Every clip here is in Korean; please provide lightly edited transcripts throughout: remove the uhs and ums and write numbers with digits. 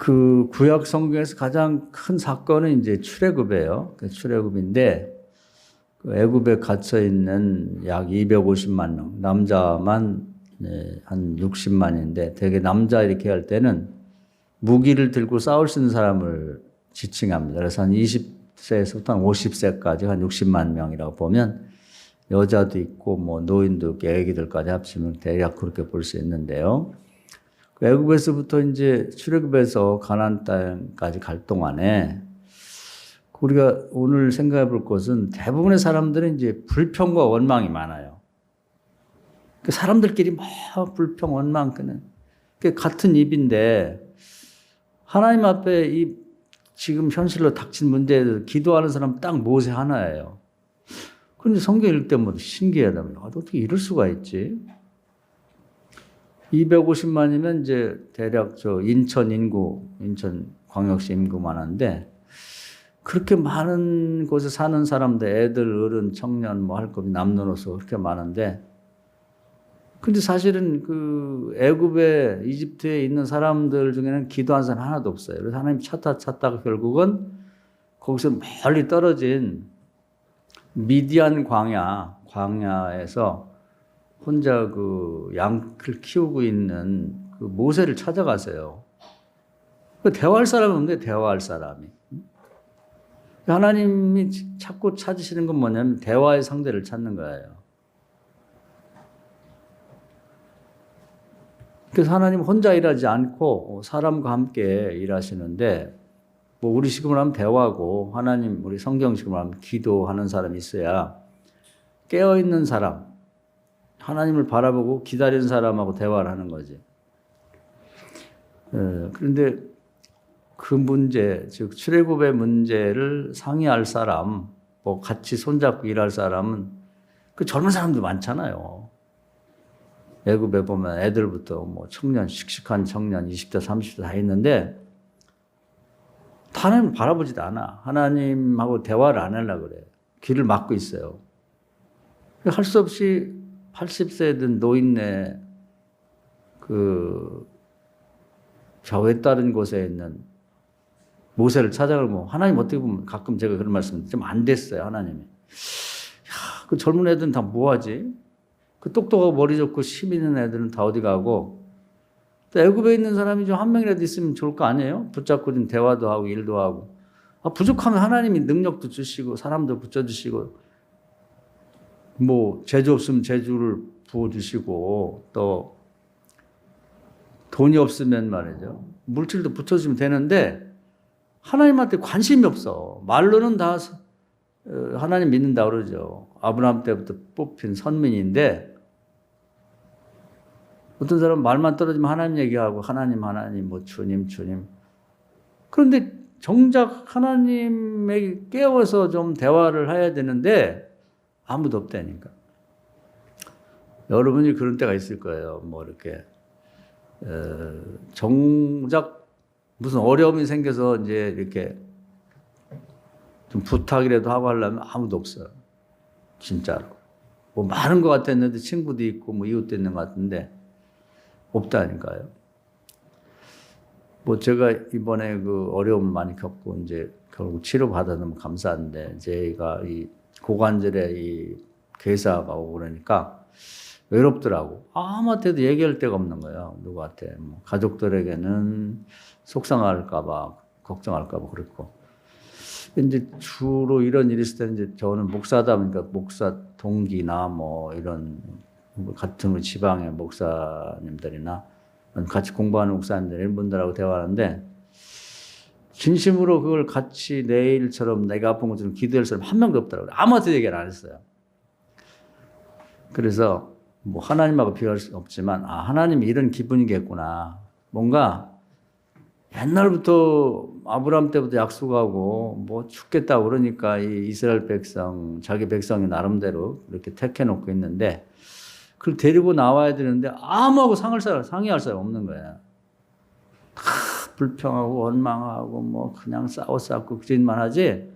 그 구약 성경에서 가장 큰 사건은 이제 출애굽이에요. 그 출애굽인데 그 애굽에 갇혀 있는 약 250만 명, 남자만 한 60만인데 대개 남자 이렇게 할 때는 무기를 들고 싸울 수 있는 사람을 지칭합니다. 그래서 한 20세에서부터 한 50세까지 한 60만 명이라고 보면 여자도 있고 뭐 노인도 있고 애기들까지 합치면 대략 그렇게 볼 수 있는데요. 애굽에서부터 이제 출애굽에서 가나안 땅까지 갈 동안에 우리가 오늘 생각해 볼 것은 대부분의 사람들은 이제 불평과 원망이 많아요. 사람들끼리 막 불평, 원망 끄는 같은 입인데 하나님 앞에 이 지금 현실로 닥친 문제에 대해서 기도하는 사람은 딱 모세 하나예요. 그런데 성경 읽을 때마다 신기하다면 어떻게 이럴 수가 있지? 250만이면 이제 대략 저 인천 광역시 인구만 한데 그렇게 많은 곳에 사는 사람들, 애들, 어른, 청년 뭐 할 것 없이 남녀노소 그렇게 많은데 근데 사실은 그 애굽에 이집트에 있는 사람들 중에는 기도한 사람 하나도 없어요. 그래서 하나님 찾다가 결국은 거기서 멀리 떨어진 미디안 광야에서 혼자 그 양을 키우고 있는 그 모세를 찾아가세요. 그 대화할 사람이 없는데 대화할 사람이. 하나님이 자꾸 찾으시는 건 뭐냐면 대화의 상대를 찾는 거예요. 그래서 하나님 혼자 일하지 않고 사람과 함께 일하시는데 뭐 우리식으로 하면 대화고 하나님 우리 성경식으로 하면 기도하는 사람이 있어야 깨어있는 사람 하나님을 바라보고 기다리는 사람하고 대화를 하는 거지. 그런데 그 문제, 즉 출애굽의 문제를 상의할 사람, 뭐 같이 손잡고 일할 사람은 그 젊은 사람도 많잖아요. 애굽에 보면 애들부터 뭐 청년, 씩씩한 청년, 20대, 30대 다 있는데 하나님을 바라보지도 않아. 하나님하고 대화를 안 하려고 그래. 귀를 막고 있어요. 할 수 없이 80세에 든 노인네 그 좌우에 따른 곳에 있는 모세를 찾아가고 하나님 어떻게 보면 가끔 제가 그런 말씀 좀 안 됐어요. 하나님이. 야, 그 젊은 애들은 다 뭐하지? 그 똑똑하고 머리 좋고 힘 있는 애들은 다 어디 가고 또 애굽에 있는 사람이 좀 한 명이라도 있으면 좋을 거 아니에요? 붙잡고 좀 대화도 하고 일도 하고 부족하면 하나님이 능력도 주시고 사람도 붙여주시고 뭐 재주 없으면 재주를 부어주시고 또 돈이 없으면 말이죠 물질도 붙여주면 되는데 하나님한테 관심이 없어. 말로는 다 하나님 믿는다 그러죠. 아브라함 때부터 뽑힌 선민인데 어떤 사람은 말만 떨어지면 하나님 얘기하고 하나님 뭐 주님 그런데 정작 하나님에게 깨워서 좀 대화를 해야 되는데 아무도 없다니까. 여러분이 그런 때가 있을 거예요. 뭐 이렇게 정작 무슨 어려움이 생겨서 이제 이렇게 좀 부탁이라도 하고 하려면 아무도 없어요. 진짜로. 뭐 많은 것 같았는데 친구도 있고 뭐 이웃도 있는 것 같은데 없다니까요. 뭐 제가 이번에 그 어려움을 많이 겪고 이제 결국 치료받아서 너무 감사한데 제가 이 고관절에 이 괴사가 오고 그러니까 외롭더라고. 아무한테도 얘기할 데가 없는 거예요. 누구한테. 뭐 가족들에게는 속상할까봐, 걱정할까봐 그랬고. 이제 주로 이런 일이 있을 때는 이제 저는 목사다 보니까 목사 동기나 뭐 이런 같은 지방의 목사님들이나 같이 공부하는 목사님들 이런 분들하고 대화하는데 진심으로 그걸 같이 내 일처럼 내가 아픈 것처럼 기도할 사람 한 명도 없더라고요. 아무한테 얘기를 안 했어요. 그래서 뭐 하나님하고 비교할 수 없지만 하나님이 이런 기분이겠구나. 뭔가 옛날부터 아브라함 때부터 약속하고 뭐 죽겠다고 그러니까 이 이스라엘 백성 자기 백성이 나름대로 이렇게 택해놓고 있는데 그걸 데리고 나와야 되는데 아무하고 상의할 사람 없는 거야. 다 불평하고 원망하고 뭐 그냥 싸웠고 그짓만 하지.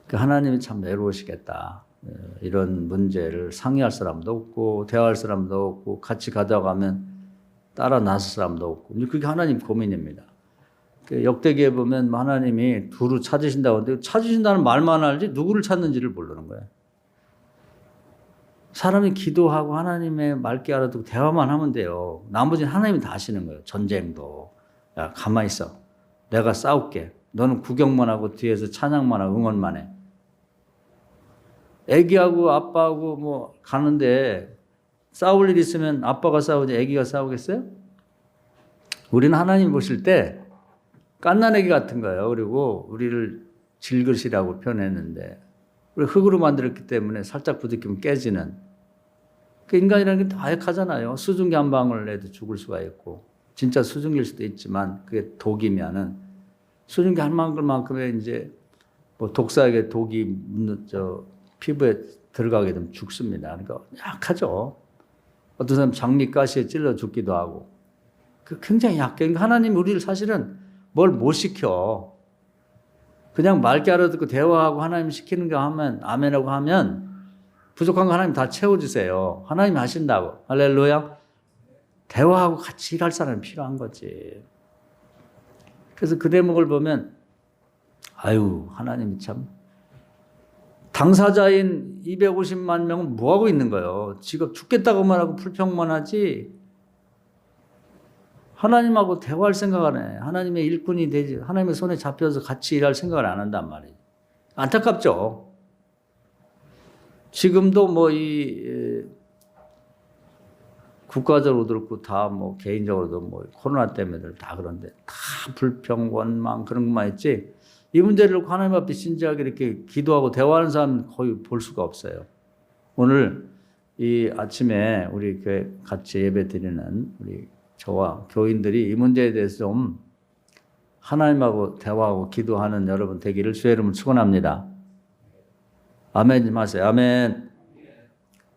하나님이 참 외로우시겠다. 이런 문제를 상의할 사람도 없고 대화할 사람도 없고 같이 가다가면 따라 나설 사람도 없고. 그게 하나님 고민입니다. 역대기에 보면 하나님이 두루 찾으신다고 하는데 찾으신다는 말만 알지 누구를 찾는지를 모르는 거예요. 사람이 기도하고 하나님의 말귀 알아듣고 대화만 하면 돼요. 나머지는 하나님이 다 하시는 거예요. 전쟁도. 야, 가만히 있어. 내가 싸울게. 너는 구경만 하고 뒤에서 찬양만 하고 응원만 해. 애기하고 아빠하고 뭐 가는데 싸울 일 있으면 아빠가 싸우지 애기가 싸우겠어요? 우리는 하나님 보실 때 갓난애기 같은 거예요. 그리고 우리를 질그릇이라고 표현했는데 우리 흙으로 만들었기 때문에 살짝 부딪히면 깨지는. 그 인간이라는 게 다약하잖아요. 수증기 한 방울 내도 죽을 수가 있고 진짜 수증기일 수도 있지만 그게 독이면은 수증기 한 방울만큼의 이제 뭐 독사에게 독이 피부에 들어가게 되면 죽습니다. 그러니까 약하죠. 어떤 사람 장미가시에 찔러 죽기도 하고. 그 굉장히 약해. 그러니까 하나님 우리를 사실은 뭘 못 시켜. 그냥 말귀 알아듣고 대화하고 하나님 시키는 거 하면 아멘하고 하면 부족한 거 하나님 다 채워주세요. 하나님 하신다고. 할렐루야. 대화하고 같이 일할 사람이 필요한 거지. 그래서 그 대목을 보면 아유 하나님이 참 당사자인 250만 명은 뭐하고 있는 거예요. 지금 죽겠다고만 하고 불평만 하지 하나님하고 대화할 생각 안 해. 하나님의 일꾼이 되지. 하나님의 손에 잡혀서 같이 일할 생각을 안 한단 말이에요. 안타깝죠. 지금도 뭐 국가적으로도 그렇고 다 뭐 개인적으로도 뭐 코로나 때문에 다 그런데 다 불평, 원망 그런 것만 있지 이 문제를 하나님 앞에 진지하게 이렇게 기도하고 대화하는 사람은 거의 볼 수가 없어요. 오늘 이 아침에 우리 교회 같이 예배 드리는 우리 저와 교인들이 이 문제에 대해서 좀 하나님하고 대화하고 기도하는 여러분 되기를 주의 이름으로 축원합니다. 아멘 좀 하세요. 아멘.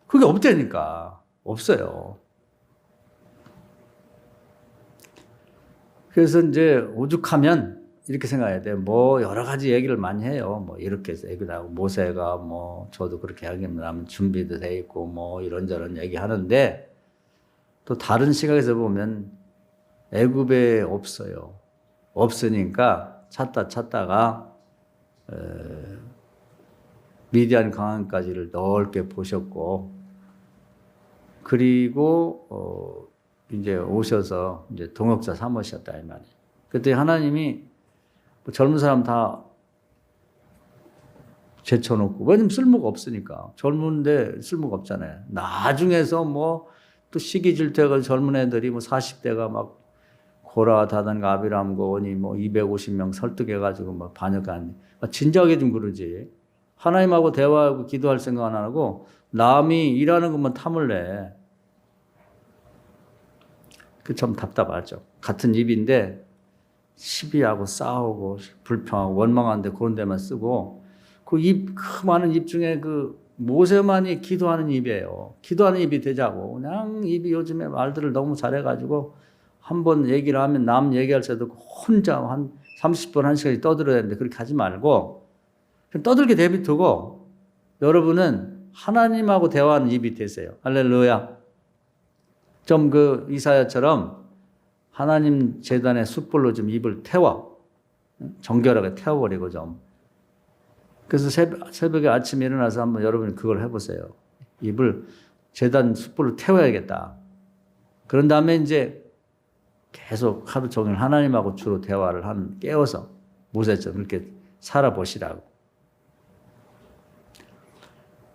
그게 없다니까. 없어요. 그래서 이제 오죽하면 이렇게 생각해야 돼요. 뭐 여러 가지 얘기를 많이 해요. 뭐 이렇게 해서 얘기도 하고 모세가 뭐 저도 그렇게 하면 준비도 돼 있고 뭐 이런저런 얘기하는데 또 다른 시각에서 보면 애굽에 없어요. 없으니까 찾다가 미디안 강한까지를 넓게 보셨고 그리고 이제 오셔서 이제 동역자 삼으셨다 이 말이에요. 그때 하나님이 뭐 젊은 사람 다 제쳐놓고 왜냐면 쓸모가 없으니까 젊은데 쓸모가 없잖아요. 나중에서 뭐 또 시기 질투해가지고 젊은 애들이 뭐 40대가 막 고라 다단과 아비람과 원이 뭐 250명 설득해가지고 막 반역하는 진작에 좀 그러지. 하나님하고 대화하고 기도할 생각 안 하고 남이 일하는 것만 탐을 내. 그 참 답답하죠. 같은 입인데 시비하고 싸우고 불평하고 원망하는데 그런 데만 쓰고 그 많은 입 중에 그 모세만이 기도하는 입이에요. 기도하는 입이 되자고. 그냥 입이 요즘에 말들을 너무 잘해가지고 한번 얘기를 하면 남 얘기할 때도 혼자 한 30분, 1시간씩 떠들어야 되는데 그렇게 하지 말고 떠들게 내비두고 여러분은 하나님하고 대화하는 입이 되세요. 할렐루야. 좀 그 이사야처럼 하나님 제단의 숯불로 좀 입을 태워. 정결하게 태워버리고 좀. 그래서 새벽에 아침에 일어나서 한번 여러분이 그걸 해보세요. 입을 제단 숯불로 태워야겠다. 그런 다음에 이제 계속 하루 종일 하나님하고 주로 대화를 깨워서 모세처럼 이렇게 살아보시라고.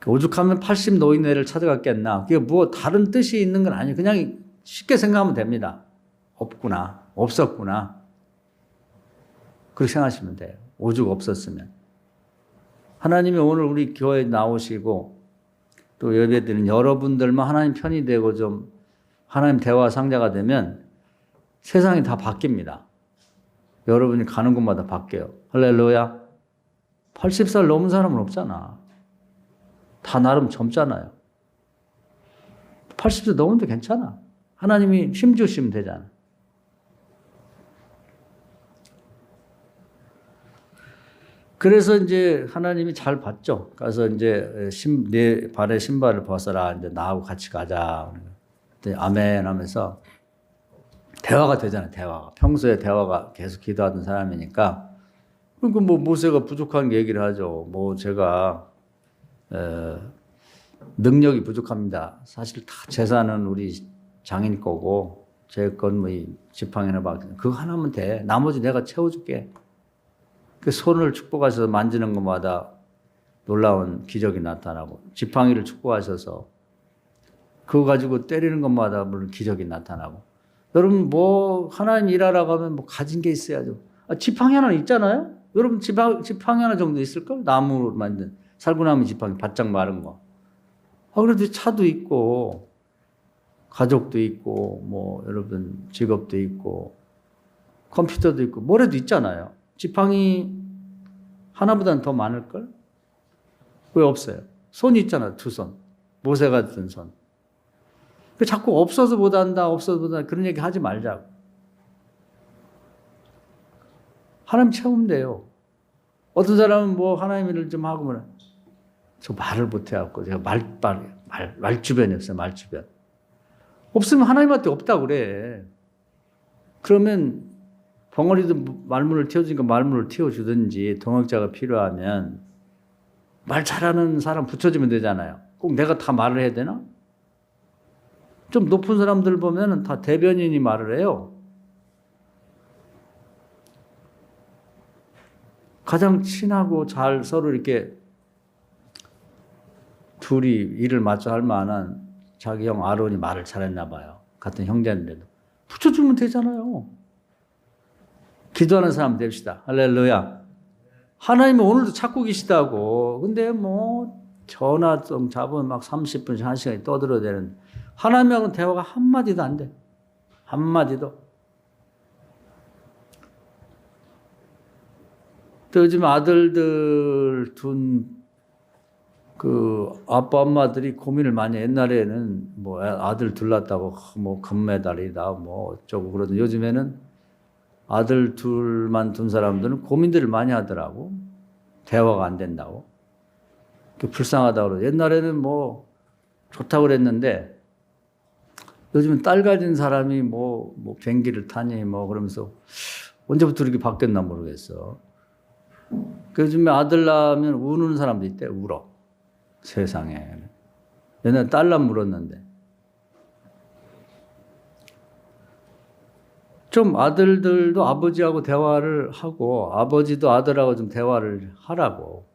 오죽하면 80 노인네를 찾아갔겠나. 그게 뭐 다른 뜻이 있는 건 아니에요. 그냥 쉽게 생각하면 됩니다. 없구나. 없었구나. 그렇게 생각하시면 돼요. 오죽 없었으면. 하나님이 오늘 우리 교회에 나오시고 또 예배드리는 여러분들만 하나님 편이 되고 좀 하나님 대화 상자가 되면 세상이 다 바뀝니다. 여러분이 가는 곳마다 바뀌어요. 할렐루야. 80살 넘은 사람은 없잖아. 다 나름 젊잖아요. 80세 넘은데 괜찮아. 하나님이 힘 주시면 되잖아. 그래서 이제 하나님이 잘 봤죠. 가서 이제 내 발에 신발을 벗어라. 이제 나하고 같이 가자. 아멘 하면서 대화가 되잖아요. 대화가. 평소에 대화가 계속 기도하던 사람이니까. 그러니까 뭐 모세가 부족한 얘기를 하죠. 뭐 제가 능력이 부족합니다. 사실 다 재산은 우리 장인 거고 제 건 뭐 지팡이나 막 그거 하나면 돼. 나머지 내가 채워줄게. 그 손을 축복하셔서 만지는 것마다 놀라운 기적이 나타나고 지팡이를 축복하셔서 그거 가지고 때리는 것마다 물론 기적이 나타나고 여러분 뭐 하나님 일하라고 하면 뭐 가진 게 있어야죠. 지팡이 하나 있잖아요. 여러분 지팡이 하나 정도 있을걸? 나무로 만든 살구나무 지팡이 바짝 마른 거. 그래도 차도 있고 가족도 있고 뭐 여러분 직업도 있고 컴퓨터도 있고 뭐라도 있잖아요. 지팡이 하나보다는 더 많을걸? 왜 없어요? 손이 있잖아. 2손. 모세가 든 손. 자꾸 없어서 못한다 없어서 못한다 그런 얘기 하지 말자고. 하나님 채우면 돼요. 어떤 사람은 뭐 하나님 일을 좀 하고 뭐라 저 말을 못해갖고 제가 말주변이 없어요. 말주변. 없으면 하나님한테 없다고 그래. 그러면 벙어리도 말문을 틔워주니까 말문을 틔워주든지 동역자가 필요하면 말 잘하는 사람 붙여주면 되잖아요. 꼭 내가 다 말을 해야 되나? 좀 높은 사람들 보면 다 대변인이 말을 해요. 가장 친하고 잘 서로 이렇게 둘이 일을 맞춰 할 만한 자기 형 아론이 말을 잘했나 봐요. 같은 형제인데도. 붙여주면 되잖아요. 기도하는 사람 됩시다. 할렐루야. 하나님은 오늘도 찾고 계시다고. 근데 뭐 전화 좀 잡으면 막 30분씩 1시간이 떠들어야 되는데 하나님하고는 대화가 한마디도 안 돼. 한마디도. 또 요즘 아들들 둔 그 아빠 엄마들이 고민을 많이 옛날에는 뭐 아들 둘 낳았다고 뭐 금메달이다 뭐 어쩌고 그러던 요즘에는 아들 둘만 둔 사람들은 고민들을 많이 하더라고. 대화가 안 된다고. 불쌍하다고 그러고. 옛날에는 뭐 좋다고 그랬는데 요즘은 딸 가진 사람이 뭐 비행기를 타니 뭐 그러면서 언제부터 이렇게 바뀌었나 모르겠어. 요즘에 아들 낳으면 우는 사람도 있대. 울어. 세상에. 옛날에 딸 낳으면 울었는데. 좀 아들들도 아버지하고 대화를 하고 아버지도 아들하고 좀 대화를 하라고.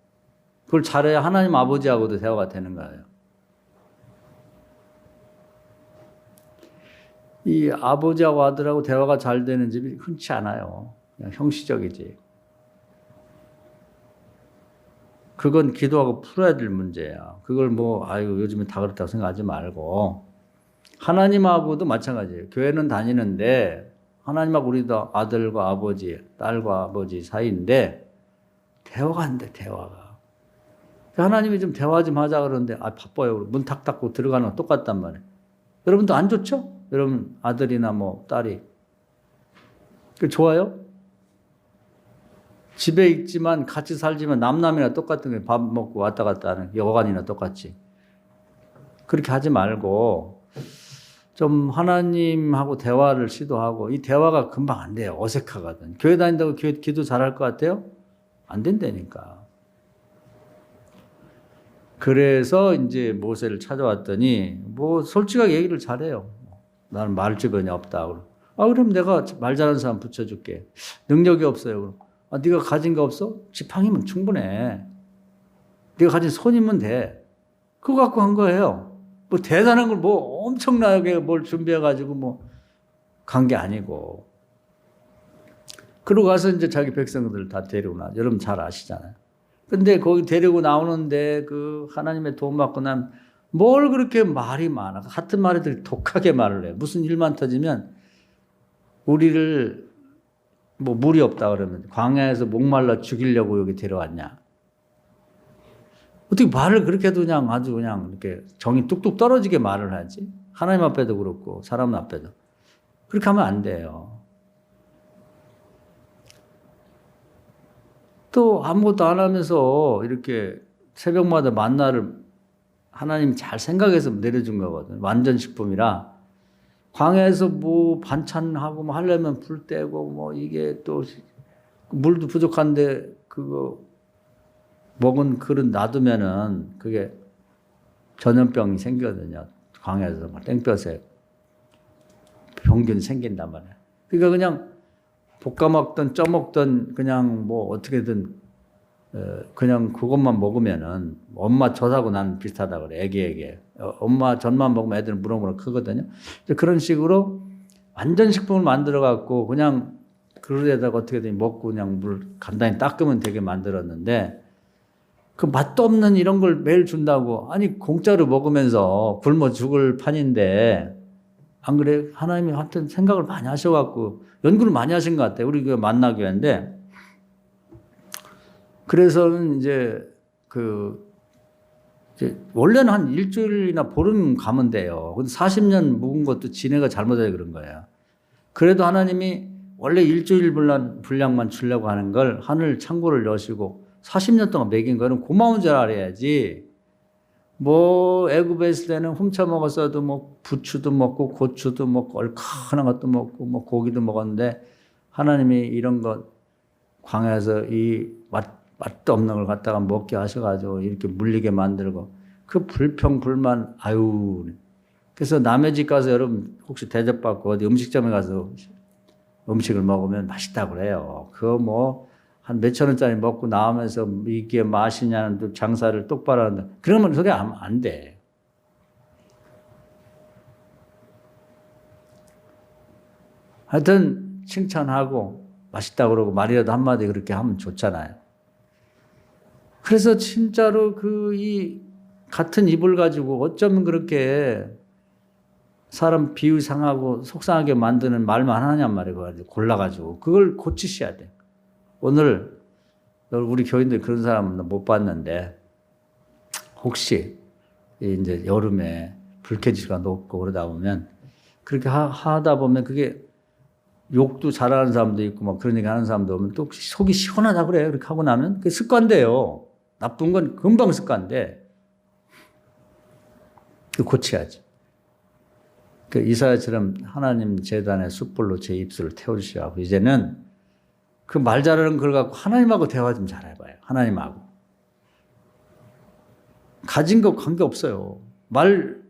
그걸 잘해야 하나님 아버지하고도 대화가 되는 거예요. 이 아버지하고 아들하고 대화가 잘 되는 집이 흔치 않아요. 그냥 형식적이지. 그건 기도하고 풀어야 될 문제야. 그걸 뭐 아이고 요즘에 다 그렇다고 생각하지 말고 하나님하고도 마찬가지예요. 교회는 다니는데 하나님하고 우리도 아들과 아버지, 딸과 아버지 사이인데 대화가 안 돼. 대화가. 하나님이 좀 대화 좀 하자 그러는데 바빠요. 문 탁 닫고 들어가는 거 똑같단 말이에요. 여러분도 안 좋죠? 여러분 아들이나 뭐 딸이. 그 좋아요? 집에 있지만 같이 살지만 남남이나 똑같은 거예요. 밥 먹고 왔다 갔다 하는 여관이나 똑같이. 그렇게 하지 말고 좀 하나님하고 대화를 시도하고 이 대화가 금방 안 돼요. 어색하거든. 교회 다닌다고 기도 잘할 것 같아요? 안 된다니까. 그래서 이제 모세를 찾아왔더니 뭐 솔직하게 얘기를 잘해요. 나는 말 주변이 없다. 그럼 내가 말 잘하는 사람 붙여줄게. 능력이 없어요. 네가 가진 거 없어? 지팡이면 충분해. 네가 가진 손이면 돼. 그거 갖고 한 거예요. 뭐 대단한 걸 뭐 엄청나게 뭘 준비해가지고 뭐 간 게 아니고. 그러고 가서 이제 자기 백성들 다 데리고 나. 여러분 잘 아시잖아요. 근데 거기 데리고 나오는데 그 하나님의 도움 받고 난 뭘 그렇게 말이 많아. 같은 말이들 독하게 말을 해. 무슨 일만 터지면 우리를 뭐 물이 없다 그러면 광야에서 목말라 죽이려고 여기 데려왔냐. 어떻게 말을 그렇게 해도 그냥 아주 그냥 이렇게 정이 뚝뚝 떨어지게 말을 하지? 하나님 앞에도 그렇고 사람 앞에도. 그렇게 하면 안 돼요. 또 아무것도 안 하면서 이렇게 새벽마다 만나를 하나님이 잘 생각해서 내려준 거거든. 완전 식품이라 광야에서 뭐 반찬하고 뭐 하려면 불 떼고 뭐 이게 또 물도 부족한데 그거 먹은 그릇 놔두면은 그게 전염병이 생기거든요. 광야에서 막 땡볕에 병균 생긴단 말이에요. 그러니까 그냥 볶아 먹든 쪄 먹든 그냥 뭐 어떻게든 그냥 그것만 먹으면은 엄마 젖하고 나는 비슷하다 그래. 애기에게. 엄마 젖만 먹으면 애들은 무럭무럭 크거든요. 그런 식으로 완전 식품을 만들어 갖고 그냥 그릇에다가 어떻게든 먹고 그냥 물 간단히 닦으면 되게 만들었는데 그 맛도 없는 이런 걸 매일 준다고 아니 공짜로 먹으면서 굶어 죽을 판인데 안 그래? 하나님이 하여튼 생각을 많이 하셔갖고 연구를 많이 하신 것 같아요. 우리 그 만나교회인데 그래서는 이제 이제 원래는 한 일주일이나 보름 가면 돼요. 근데 40년 묵은 것도 지네가 잘못해서 그런 거예요. 그래도 하나님이 원래 일주일 분량만 주려고 하는 걸 하늘 창고를 여시고 40년 동안 먹인 거는 고마운 줄 알아야지. 뭐 애굽에 있을 때는 훔쳐 먹었어도 뭐 부추도 먹고 고추도 먹고 얼큰한 것도 먹고 뭐 고기도 먹었는데 하나님이 이런 것 광야에서 이 맛도 없는 걸 갖다가 먹게 하셔가지고 이렇게 물리게 만들고 그 불평불만 아유. 그래서 남의 집 가서 여러분 혹시 대접받고 어디 음식점에 가서 음식을 먹으면 맛있다고 그래요. 그거 뭐 한 몇천 원짜리 먹고 나오면서 이게 맛이냐는 장사를 똑바로 한다. 그러면 소리 안 돼. 하여튼 칭찬하고 맛있다고 그러고 말이라도 한마디 그렇게 하면 좋잖아요. 그래서 진짜로 이 같은 입을 가지고 어쩌면 그렇게 사람 비유 상하고 속상하게 만드는 말만 하냔 말이에요. 골라가지고. 그걸 고치셔야 돼. 오늘 우리 교인들 그런 사람은 못 봤는데 혹시 이제 여름에 불쾌지수가 높고 그러다 보면 그렇게 하다 보면 그게 욕도 잘하는 사람도 있고 막 그런 얘기 하는 사람도 오면 또 속이 시원하다 그래. 그렇게 하고 나면 그게 습관돼요. 나쁜 건 금방 습관돼. 고쳐야지. 이사야처럼 하나님 재단의 숯불로 제 입술을 태워주시라고 이제는 그 말 잘하는 걸 갖고 하나님하고 대화 좀 잘해봐요. 하나님하고. 가진 거 관계없어요. 말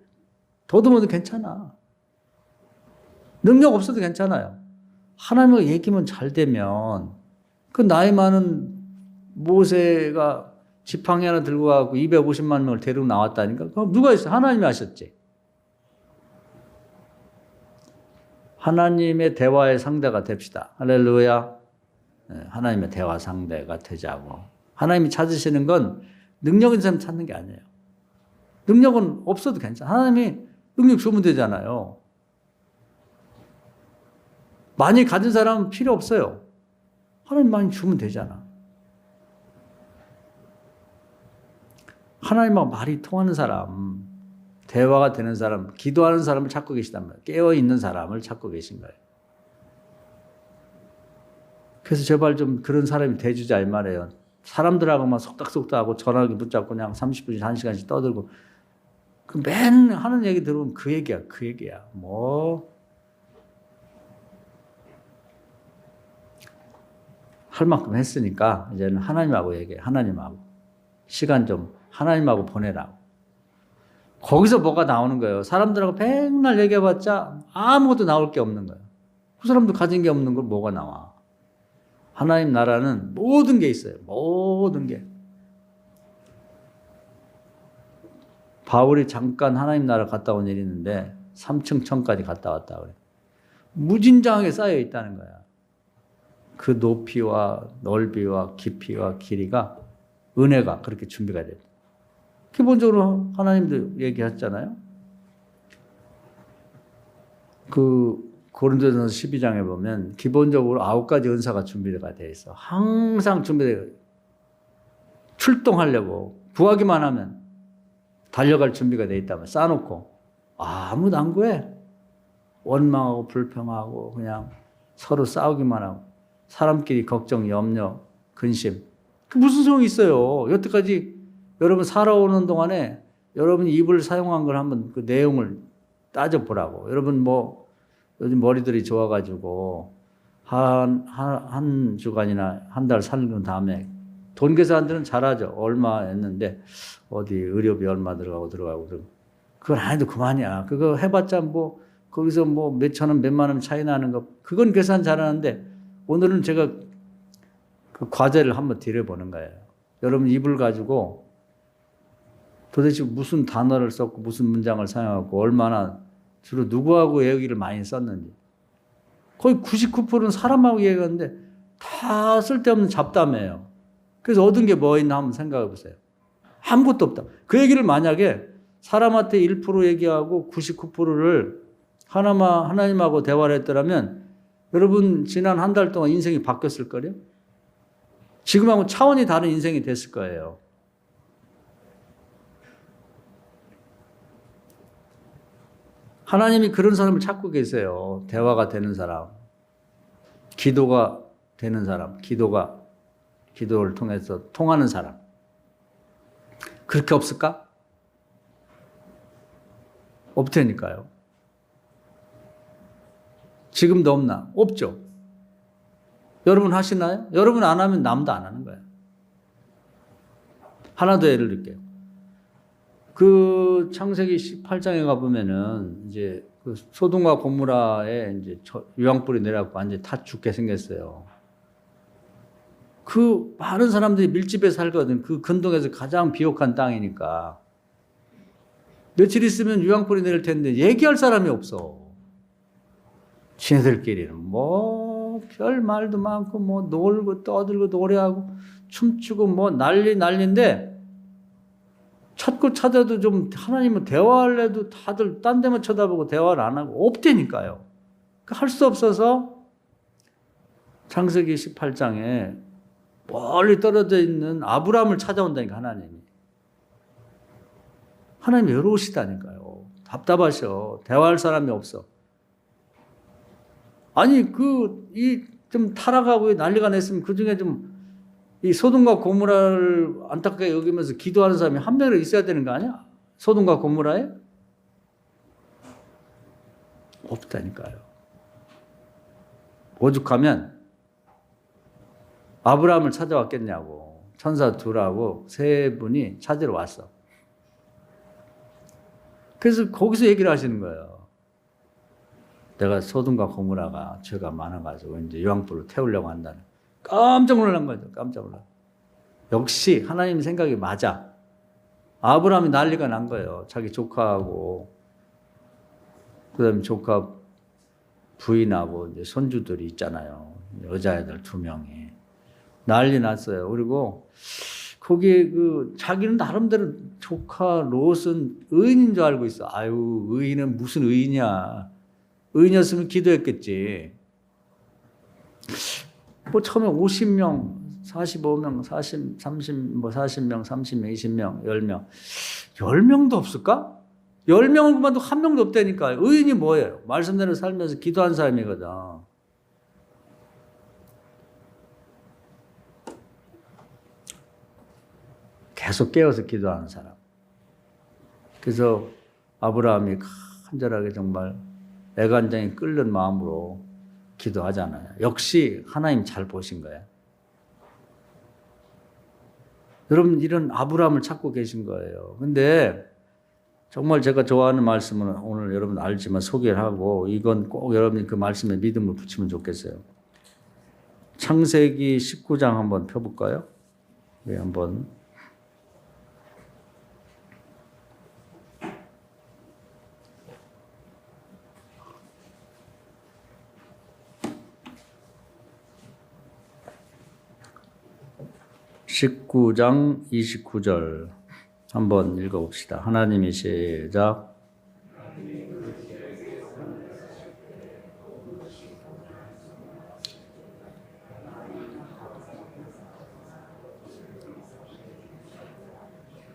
더듬어도 괜찮아. 능력 없어도 괜찮아요. 하나님과 얘기만 잘 되면 그 나이 많은 모세가 지팡이 하나 들고 가고 250만 명을 데리고 나왔다니까. 그럼 누가 있어요? 하나님이 하셨지. 하나님의 대화의 상대가 됩시다. 할렐루야. 하나님의 대화 상대가 되자고. 하나님이 찾으시는 건 능력 있는 사람 찾는 게 아니에요. 능력은 없어도 괜찮아. 하나님이 능력 주면 되잖아요. 많이 가진 사람은 필요 없어요. 하나님 많이 주면 되잖아. 하나님하고 말이 통하는 사람, 대화가 되는 사람, 기도하는 사람을 찾고 계시단 말이에요. 깨어있는 사람을 찾고 계신 거예요. 그래서 제발 좀 그런 사람이 돼주자 이 말이에요. 사람들하고만 속닥속닥하고 전화기 붙잡고 그냥 30분씩 1시간씩 떠들고 맨 하는 얘기 들으면 그 얘기야. 뭐 할 만큼 했으니까 이제는 하나님하고 얘기해. 하나님하고 시간 좀 하나님하고 보내라고. 거기서 뭐가 나오는 거예요. 사람들하고 맨날 얘기해봤자 아무것도 나올 게 없는 거예요. 그 사람도 가진 게 없는 걸 뭐가 나와. 하나님 나라는 모든 게 있어요. 모든 게. 바울이 잠깐 하나님 나라 갔다 온 일이 있는데 3층 천까지 갔다 왔다 그래. 무진장하게 쌓여 있다는 거야. 그 높이와 넓이와 깊이와 길이가 은혜가 그렇게 준비가 됐다. 기본적으로 하나님도 얘기했잖아요. 고린도전서 12장에 보면 기본적으로 9가지 은사가 준비가 되어 있어. 항상 준비되어 출동하려고 구하기만 하면 달려갈 준비가 되어 있다면 쌓아놓고 아무도 안 구해. 원망하고 불평하고 그냥 서로 싸우기만 하고 사람끼리 걱정, 염려, 근심. 그 무슨 소용이 있어요. 여태까지 여러분 살아오는 동안에 여러분이 입을 사용한 걸 한번 그 내용을 따져보라고. 여러분 뭐 요즘 머리들이 좋아가지고 한 주간이나 한 달 살는 다음에 돈 계산들은 잘하죠. 얼마 했는데 어디 의료비 얼마 들어가고 그건 안 해도 그만이야. 그거 해봤자 뭐 거기서 뭐 몇천 원, 몇만 원 차이 나는 거 그건 계산 잘하는데 오늘은 제가 그 과제를 한번 드려보는 거예요. 여러분 입을 가지고 도대체 무슨 단어를 썼고 무슨 문장을 사용하고 얼마나 주로 누구하고 얘기를 많이 썼는지 거의 99%는 사람하고 얘기하는데 다 쓸데없는 잡담이에요. 그래서 얻은 게 뭐 있나 한번 생각해 보세요. 아무것도 없다. 그 얘기를 만약에 사람한테 1% 얘기하고 99%를 하나님하고 대화를 했더라면 여러분 지난 한 달 동안 인생이 바뀌었을 거예요. 지금하고 차원이 다른 인생이 됐을 거예요. 하나님이 그런 사람을 찾고 계세요. 대화가 되는 사람, 기도가 되는 사람, 기도를 통해서 통하는 사람. 그렇게 없을까? 없다니까요. 지금도 없나? 없죠. 여러분 하시나요? 여러분 안 하면 남도 안 하는 거예요. 하나 더 예를 들게요. 그 창세기 18장에 가보면은 이제 그 소돔과 고모라에 이제 유황불이 내려갖고 완전히 다 죽게 생겼어요. 그 많은 사람들이 밀집해 살거든. 그 근동에서 가장 비옥한 땅이니까. 며칠 있으면 유황불이 내릴 텐데 얘기할 사람이 없어. 지네들끼리는 뭐 별 말도 많고 뭐 놀고 떠들고 노래하고 춤추고 뭐 난리인데 찾고 찾아도 좀 하나님은 대화할래도 다들 딴 데만 쳐다보고 대화를 안 하고 없다니까요. 할 수 없어서 창세기 18장에 멀리 떨어져 있는 아브라함을 찾아온다니까 하나님이. 하나님이 외로우시다니까요. 답답하셔. 대화할 사람이 없어. 아니 좀 타락하고 난리가 났으면 그 중에 좀 이 소돔과 고모라를 안타깝게 여기면서 기도하는 사람이 한 명이라도 있어야 되는 거 아니야? 소돔과 고모라에? 없다니까요. 오죽하면 아브라함을 찾아왔겠냐고. 천사 둘하고 세 분이 찾으러 왔어. 그래서 거기서 얘기를 하시는 거예요. 내가 소돔과 고모라가 죄가 많아가지고 이제 유황불로 태우려고 한다는. 깜짝 놀란 거죠. 깜짝 놀라. 역시 하나님 생각이 맞아. 아브라함이 난리가 난 거예요. 자기 조카하고 그다음에 조카 부인하고 이제 손주들이 있잖아요. 여자애들 2명이 난리 났어요. 그리고 거기에 자기는 나름대로 조카 롯은 의인인 줄 알고 있어. 아유 의인은 무슨 의인이야. 의인이었으면 기도했겠지. 뭐 처음에 50명, 45명, 30명, 30명, 20명, 10명. 10명도 없을까? 10명을 그만도 한 명도 없다니까. 의인이 뭐예요? 말씀대로 살면서 기도한 사람이거든. 계속 깨어서 기도하는 사람. 그래서 아브라함이 간절하게 정말 애간장이 끓는 마음으로 기도하잖아요. 역시 하나님 잘 보신 거예요. 여러분 이런 아브라함을 찾고 계신 거예요. 근데 정말 제가 좋아하는 말씀은 오늘 여러분 알지만 소개를 하고 이건 꼭 여러분이 그 말씀에 믿음을 붙이면 좋겠어요. 창세기 19장 한번 펴볼까요? 네, 한번. (19장 29절) 한번 읽어봅시다. 하나님이 시작.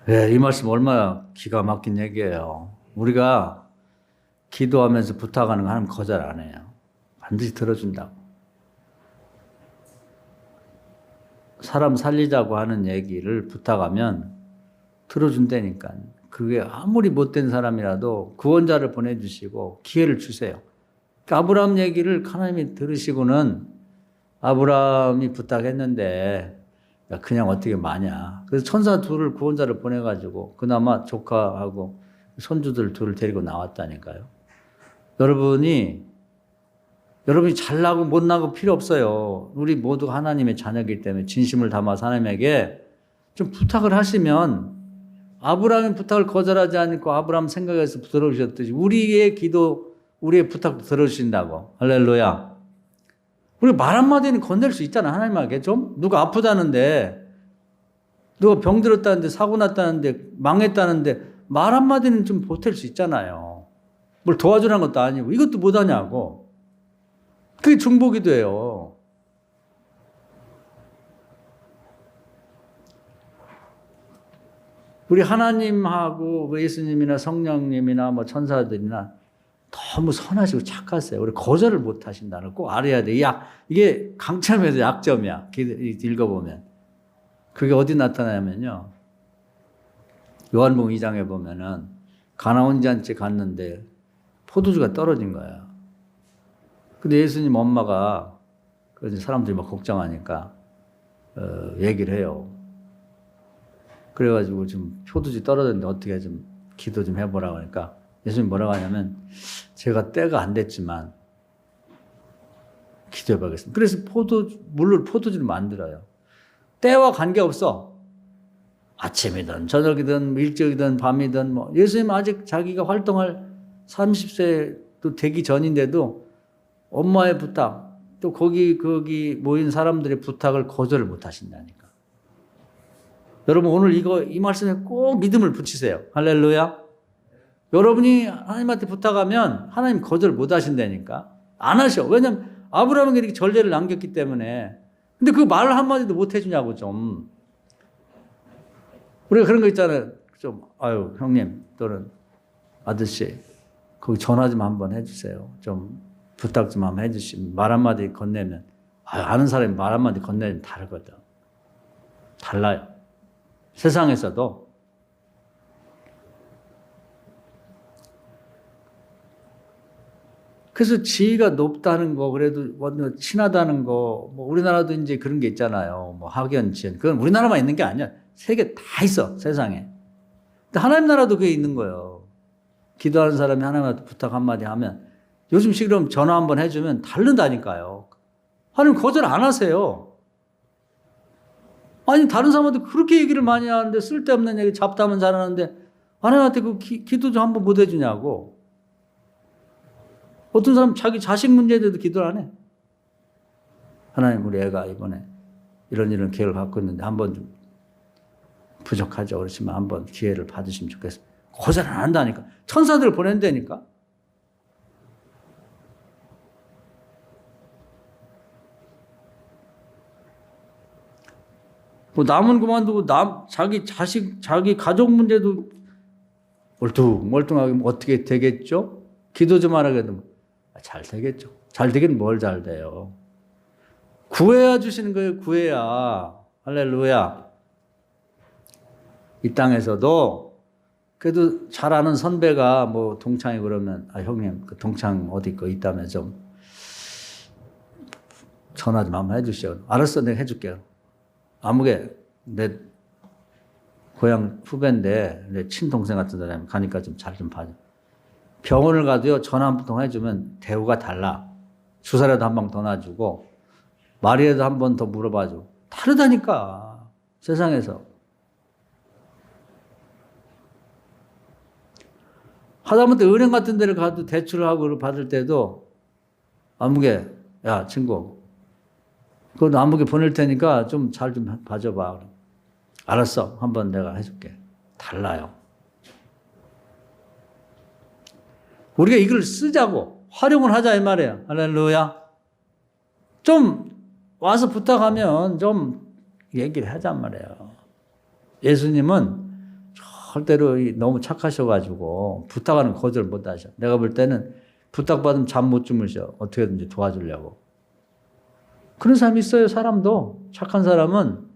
네, 이 말씀 얼마나 기가 막힌 얘기예요. 우리가 기도하면서 부탁하는 거 하나님 거절 안 해요. 반드시 들어준다고. 사람 살리자고 하는 얘기를 부탁하면 들어준다니까. 그게 아무리 못된 사람이라도 구원자를 보내주시고 기회를 주세요. 아브라함 얘기를 하나님이 들으시고는 아브라함이 부탁했는데 야, 그냥 어떻게 마냐. 그래서 천사 둘을 구원자를 보내가지고 그나마 조카하고 손주들 둘을 데리고 나왔다니까요. 여러분이 잘나고 못나고 필요 없어요. 우리 모두 하나님의 자녀이기 때문에 진심을 담아서 하나님에게 좀 부탁을 하시면 아브라함의 부탁을 거절하지 않고 아브라함 생각에서 들어주셨듯이 우리의 기도, 우리의 부탁도 들어주신다고. 할렐루야. 우리가 말 한마디는 건넬 수 있잖아, 하나님에게 좀. 누가 아프다는데, 누가 병들었다는데, 사고 났다는데, 망했다는데, 말 한마디는 좀 보탤 수 있잖아요. 뭘 도와주라는 것도 아니고, 이것도 못하냐고. 그게 중보기도예요. 우리 하나님하고 예수님이나 성령님이나 뭐 천사들이나 너무 선하시고 착하세요. 우리 거절을 못 하신다는 걸 꼭 알아야 돼. 이게 강참에서 약점이야. 읽어보면. 그게 어디 나타나냐면요. 요한복음 2장에 보면은 가나온 잔치 갔는데 포도주가 떨어진 거야. 근데 예수님 엄마가 사람들이 막 걱정하니까 얘기를 해요. 그래가지고 좀 포도주 떨어졌는데 어떻게 좀 기도 좀 해보라고 하니까 예수님 뭐라고 하냐면 제가 때가 안 됐지만 기도해보겠습니다. 그래서 물로 포도주를 만들어요. 때와 관계없어. 아침이든 저녁이든 일찍이든 밤이든 뭐 예수님 아직 자기가 활동할 30세도 되기 전인데도 엄마의 부탁 또 거기 모인 사람들의 부탁을 거절을 못 하신다니까. 여러분 오늘 이 말씀에 꼭 믿음을 붙이세요. 할렐루야. 여러분이 하나님한테 부탁하면 하나님 거절 못 하신다니까. 안 하셔. 왜냐면 아브라함에게 이렇게 전례를 남겼기 때문에. 근데 그 말 한마디도 못 해주냐고 좀. 우리가 그런 거 있잖아요. 좀 아유 형님 또는 아저씨 거기 전화 좀 한번 해주세요. 좀 부탁 좀 한번 해주시면 말 한마디 건네면 아는 사람이 말 한마디 건네면 다르거든. 달라요. 세상에서도. 그래서 지위가 높다는 거, 그래도 친하다는 거, 뭐 우리나라도 이제 그런 게 있잖아요. 뭐 학연, 지연. 그건 우리나라만 있는 게 아니야. 세계 다 있어, 세상에. 근데 하나님 나라도 그게 있는 거예요. 기도하는 사람이 하나님한테 부탁 한마디 하면 요즘식 그럼 전화 한번 해주면 다른다니까요. 하나님 거절 안 하세요. 아니 다른 사람한테 그렇게 얘기를 많이 하는데 쓸데없는 얘기 잡담은 잘하는데 하나님한테 그 기도 좀 한번 못 해주냐고. 어떤 사람 자기 자식 문제에 대해서 기도를 안 해. 하나님 우리 애가 이번에 이런 계획을 갖고 있는데 한번 좀 부족하죠. 그렇지만 한번 기회를 받으시면 좋겠어요. 거절 안 한다니까. 천사들을 보낸다니까. 뭐 남은 그만두고 자기 자식, 자기 가족 문제도 멀뚱하게 어떻게 되겠죠? 기도 좀 하라고 해도 잘 되겠죠. 잘 되긴 뭘 잘 돼요. 구해야 주시는 거예요. 구해야. 할렐루야. 이 땅에서도 그래도 잘 아는 선배가 뭐 동창이 그러면 형님 그 동창 어디 거 있다면 좀 전화 좀 한번 해주시오. 알았어, 내가 해줄게요. 아무게 내 고향 후배인데 내 친동생 같은 사람이 가니까 좀 잘 좀 봐줘. 병원을 가도요 전화 한 통 해주면 대우가 달라. 주사라도 한 방 더 놔주고 말이라도 한 번 더 물어봐줘. 다르다니까 세상에서. 하다못해 은행 같은 데를 가도 대출을 하고 받을 때도 아무게 야 친구 그거 아무게 보낼 테니까 좀 잘 좀 봐줘봐. 알았어. 한번 내가 해줄게. 달라요. 우리가 이걸 쓰자고 활용을 하자 이 말이에요. 할렐루야. 좀 와서 부탁하면 좀 얘기를 하자 말이에요. 예수님은 절대로 너무 착하셔가지고 부탁하는 거절 못 하셔. 내가 볼 때는 부탁받으면 잠 못 주무셔. 어떻게든지 도와주려고. 그런 사람이 있어요. 사람도. 착한 사람은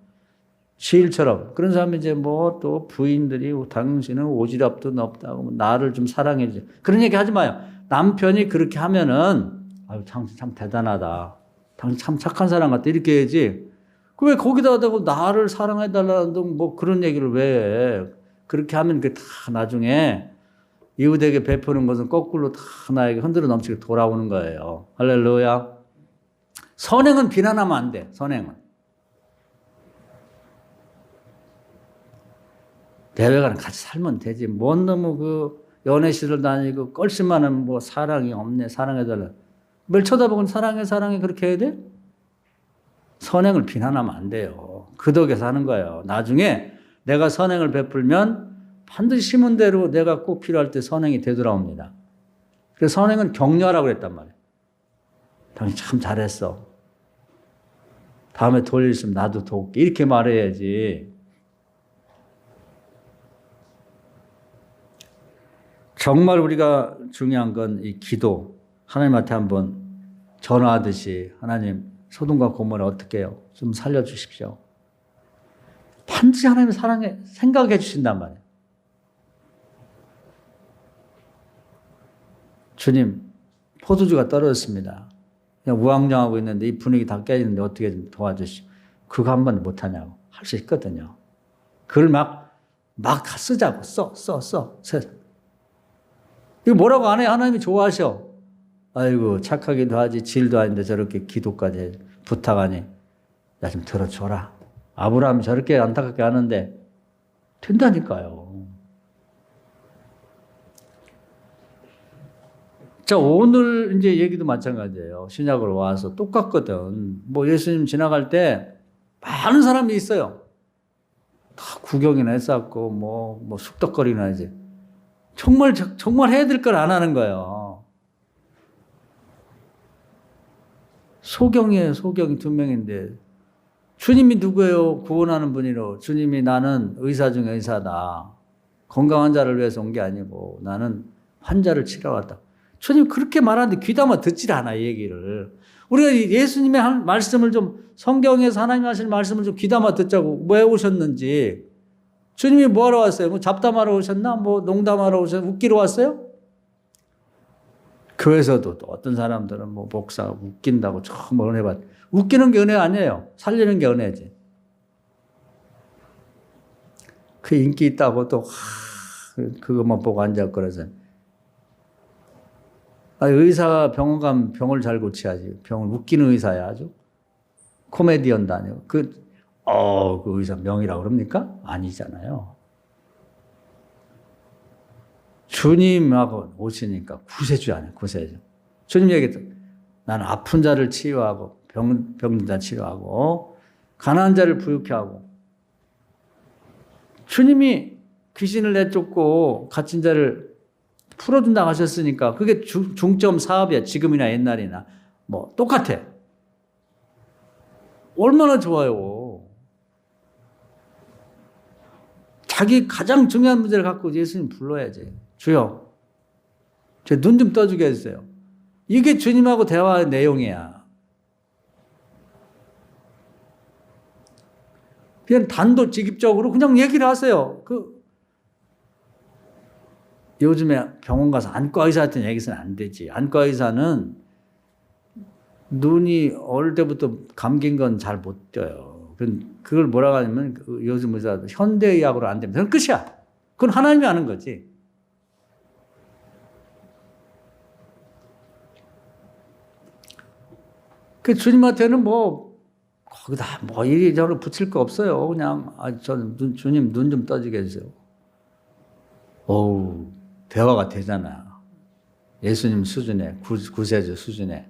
시일처럼. 그런 사람이 이제 뭐 또 부인들이 당신은 오지랖도 없다고 나를 좀 사랑해 주세요. 그런 얘기 하지 마요. 남편이 그렇게 하면은 아유, 참 대단하다. 당신 참 착한 사람 같다. 이렇게 해야지. 그 왜 거기다 대고 나를 사랑해달라는 등 뭐 그런 얘기를 왜 해. 그렇게 하면 그 다 나중에 이웃에게 베푸는 것은 거꾸로 다 나에게 흔들어 넘치게 돌아오는 거예요. 할렐루야. 선행은 비난하면 안 돼. 선행은. 대외가는 같이 살면 되지. 뭔 너무 그 연애 시절 다니고 껄심만은 뭐 사랑이 없네. 사랑해달라. 뭘 쳐다보고 사랑해 그렇게 해야 돼? 선행을 비난하면 안 돼요. 그 덕에 사는 거예요. 나중에 내가 선행을 베풀면 반드시 심은 대로 내가 꼭 필요할 때 선행이 되돌아옵니다. 그래서 선행은 격려하라고 그랬단 말이에요. 당신 참 잘했어. 다음에 도울 일 있으면 나도 도울게. 이렇게 말해야지. 정말 우리가 중요한 건 이 기도. 하나님한테 한번 전화하듯이 하나님 소돔과 고모라 어떻게 해요? 좀 살려주십시오. 반드시 하나님의 사랑에 생각해 주신단 말이에요. 주님, 포도주가 떨어졌습니다. 그냥 우왕좌왕하고 있는데 이 분위기 다 깨지는데 어떻게 좀 도와주시오. 그거 한 번 못하냐고. 할 수 있거든요. 그걸 막 쓰자고. 써. 이거 뭐라고 안 해? 하나님이 좋아하셔. 아이고, 착하기도 하지. 질도 아닌데 저렇게 기도까지 부탁하니. 나 좀 들어줘라. 아브라함이 저렇게 안타깝게 하는데 된다니까요. 자, 오늘 이제 얘기도 마찬가지예요. 신약으로 와서 똑같거든. 뭐 예수님 지나갈 때 많은 사람이 있어요. 다 구경이나 했었고, 뭐 숙덕거리나 이제. 정말 해야 될 걸 안 하는 거예요. 소경이에요. 소경이 2명인데. 주님이 누구예요? 구원하는 분이로. 주님이 나는 의사 중에 의사다. 건강한 환자를 위해서 온 게 아니고 나는 환자를 치러 왔다. 주님 그렇게 말하는데 귀담아 듣질 않아, 이 얘기를. 우리가 예수님의 한 말씀을 좀, 성경에서 하나님 하실 말씀을 좀 귀담아 듣자고. 왜 오셨는지. 주님이 뭐 하러 왔어요? 뭐 잡담하러 오셨나? 뭐 농담하러 오셨나? 웃기러 왔어요? 교회에서도 또 어떤 사람들은 뭐 목사가 웃긴다고 정말 은혜 받. 웃기는 게 은혜 아니에요. 살리는 게 은혜지. 그 인기 있다고 또 그것만 보고 앉았거려서. 의사가 병원 가면 병을 잘 고쳐야지. 병을 웃기는 의사야 아주. 코미디언도 아니고. 그 의사 명이라고 그럽니까? 아니잖아요. 주님하고 오시니까 구세주 아니에요. 구세주. 주님 얘기했죠. 나는 아픈 자를 치유하고 병든 자 치료하고 가난한 자를 부유케 하고. 주님이 귀신을 내쫓고 갇힌 자를 풀어준다고 하셨으니까 그게 중점 사업이야. 지금이나 옛날이나 뭐 똑같아. 얼마나 좋아요. 자기 가장 중요한 문제를 갖고 예수님 불러야지. 주여, 제 눈 좀 떠주게 해주세요. 이게 주님하고 대화의 내용이야. 그냥 단도직입적으로 그냥 얘기를 하세요. 요즘에 병원 가서 안과 의사한테 얘기해서는 안 되지. 안과 의사는 눈이 어릴 때부터 감긴 건 잘 못 떼요. 그걸 뭐라고 하냐면 요즘 의사 현대의학으로 안 되면 그건 끝이야. 그건 하나님이 하는 거지. 그 주님한테는 거기다 이리저리 붙일 거 없어요. 그냥 저는 주님 눈 좀 떠지게 해주세요. 대화가 되잖아. 예수님 수준에, 구세주 수준에.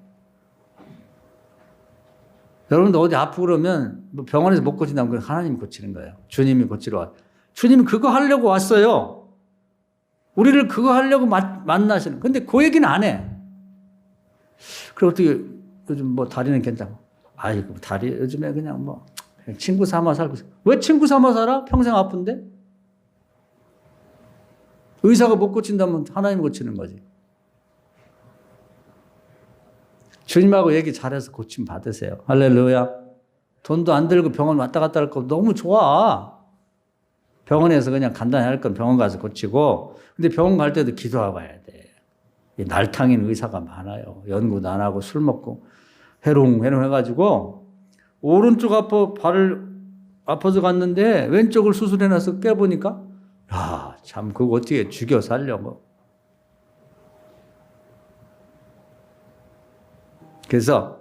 여러분도 어디 아프고 그러면 병원에서 못 고친다면 그건 하나님이 고치는 거예요. 주님이 고치러 왔어요. 주님이 그거 하려고 왔어요. 우리를 그거 하려고 만나시는. 근데 그 얘기는 안 해. 그리고 어떻게 요즘 다리는 괜찮고. 아이고, 다리 요즘에 그냥 친구 삼아 살고 있어. 왜 친구 삼아 살아? 평생 아픈데? 의사가 못 고친다면 하나님이 고치는 거지. 주님하고 얘기 잘해서 고침 받으세요. 할렐루야. 돈도 안 들고 병원 왔다 갔다 할 거 너무 좋아. 병원에서 그냥 간단히 할 건 병원 가서 고치고. 근데 병원 갈 때도 기도하고 가야 돼. 날탕인 의사가 많아요. 연구도 안 하고 술 먹고 해롱해롱 해가지고 오른쪽 발을 아파서 갔는데 왼쪽을 수술해놔서 깨보니까 야, 참 그거 어떻게 죽여 살려고. 그래서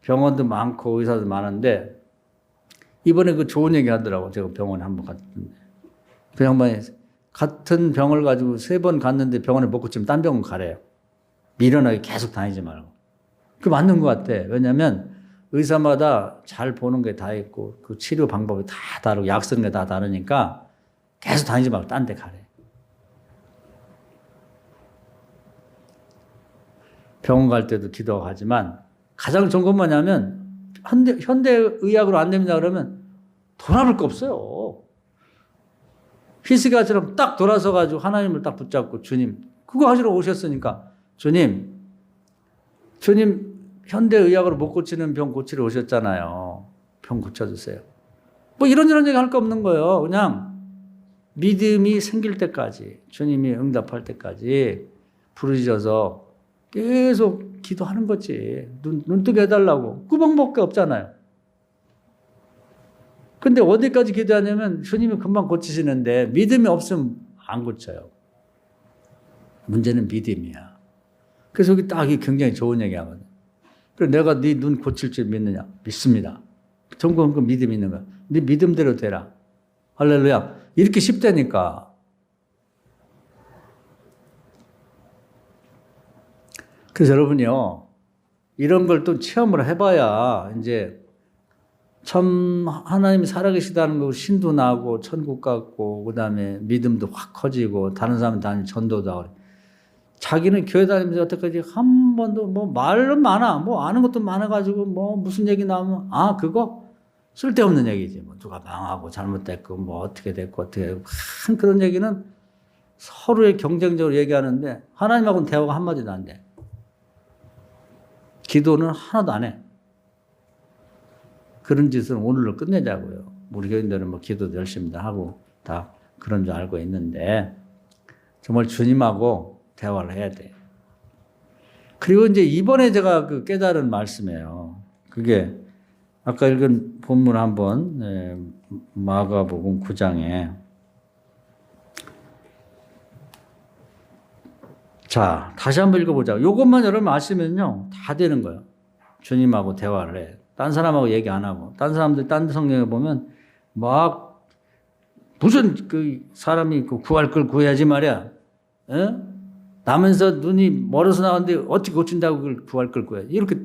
병원도 많고 의사도 많은데 이번에 그 좋은 얘기 하더라고. 제가 병원에 한번 갔는데 그 양반이 같은 병을 가지고 3번 갔는데 병원에 못 고치면 딴 병원 가래요. 미련하게 계속 다니지 말고. 그 맞는 것 같아. 왜냐하면 의사마다 잘 보는 게 다 있고 그 치료 방법이 다 다르고 약 쓰는 게 다 다르니까 계속 다니지 말고 딴 데 가래. 병원 갈 때도 기도하지만 가장 좋은 건 뭐냐면 현대의학으로 안 됩니다 그러면 돌아볼 거 없어요. 히스기야처럼 딱 돌아서 가지고 하나님을 딱 붙잡고 주님 그거 하시러 오셨으니까 주님 현대의학으로 못 고치는 병 고치러 오셨잖아요. 병 고쳐주세요. 뭐 이런저런 얘기 할 거 없는 거예요. 그냥 믿음이 생길 때까지 주님이 응답할 때까지 부르짖어서 계속 기도하는 거지. 눈 뜨게 해달라고. 그 방법밖에 없잖아요. 근데 어디까지 기도하냐면 주님이 금방 고치시는데 믿음이 없으면 안 고쳐요. 문제는 믿음이야. 그래서 여기 딱 굉장히 좋은 얘기 하거든. 그래 내가 네 눈 고칠 줄 믿느냐? 믿습니다. 전부 그 믿음이 있는 거야. 네 믿음대로 되라. 할렐루야. 이렇게 쉽다니까. 그래서 여러분이요. 이런 걸 또 체험을 해봐야 이제 참 하나님이 살아계시다는 거 신도 나고 천국 같고 그다음에 믿음도 확 커지고 다른 사람 다니는 전도도 하고 자기는 교회 다니면서 여태까지 한 번도 뭐 말은 많아 뭐 아는 것도 많아가지고 뭐 무슨 얘기 나오면 그거 쓸데없는 얘기지 뭐 누가 망하고 잘못됐고 뭐 어떻게 됐고 어떻게 됐고 그런 얘기는 서로의 경쟁적으로 얘기하는데 하나님하고는 대화가 한마디도 안 돼. 기도는 하나도 안 해. 그런 짓은 오늘로 끝내자고요. 우리 교인들은 뭐 기도도 열심히 다 하고 다 그런 줄 알고 있는데 정말 주님하고 대화를 해야 돼. 그리고 이제 이번에 제가 그 깨달은 말씀이에요. 그게 아까 읽은 본문 한번 마가복음 9장에 자 다시 한번 읽어보자. 이것만 여러분 아시면요 다 되는 거예요. 주님하고 대화를 해. 딴 사람하고 얘기 안 하고 딴 사람들 딴 성경에 보면 막 무슨 그 사람이 구할 걸 구해야지 말이야. 에? 나면서 눈이 멀어서 나왔는데 어떻게 고친다고 그걸 구할 걸 구해. 이렇게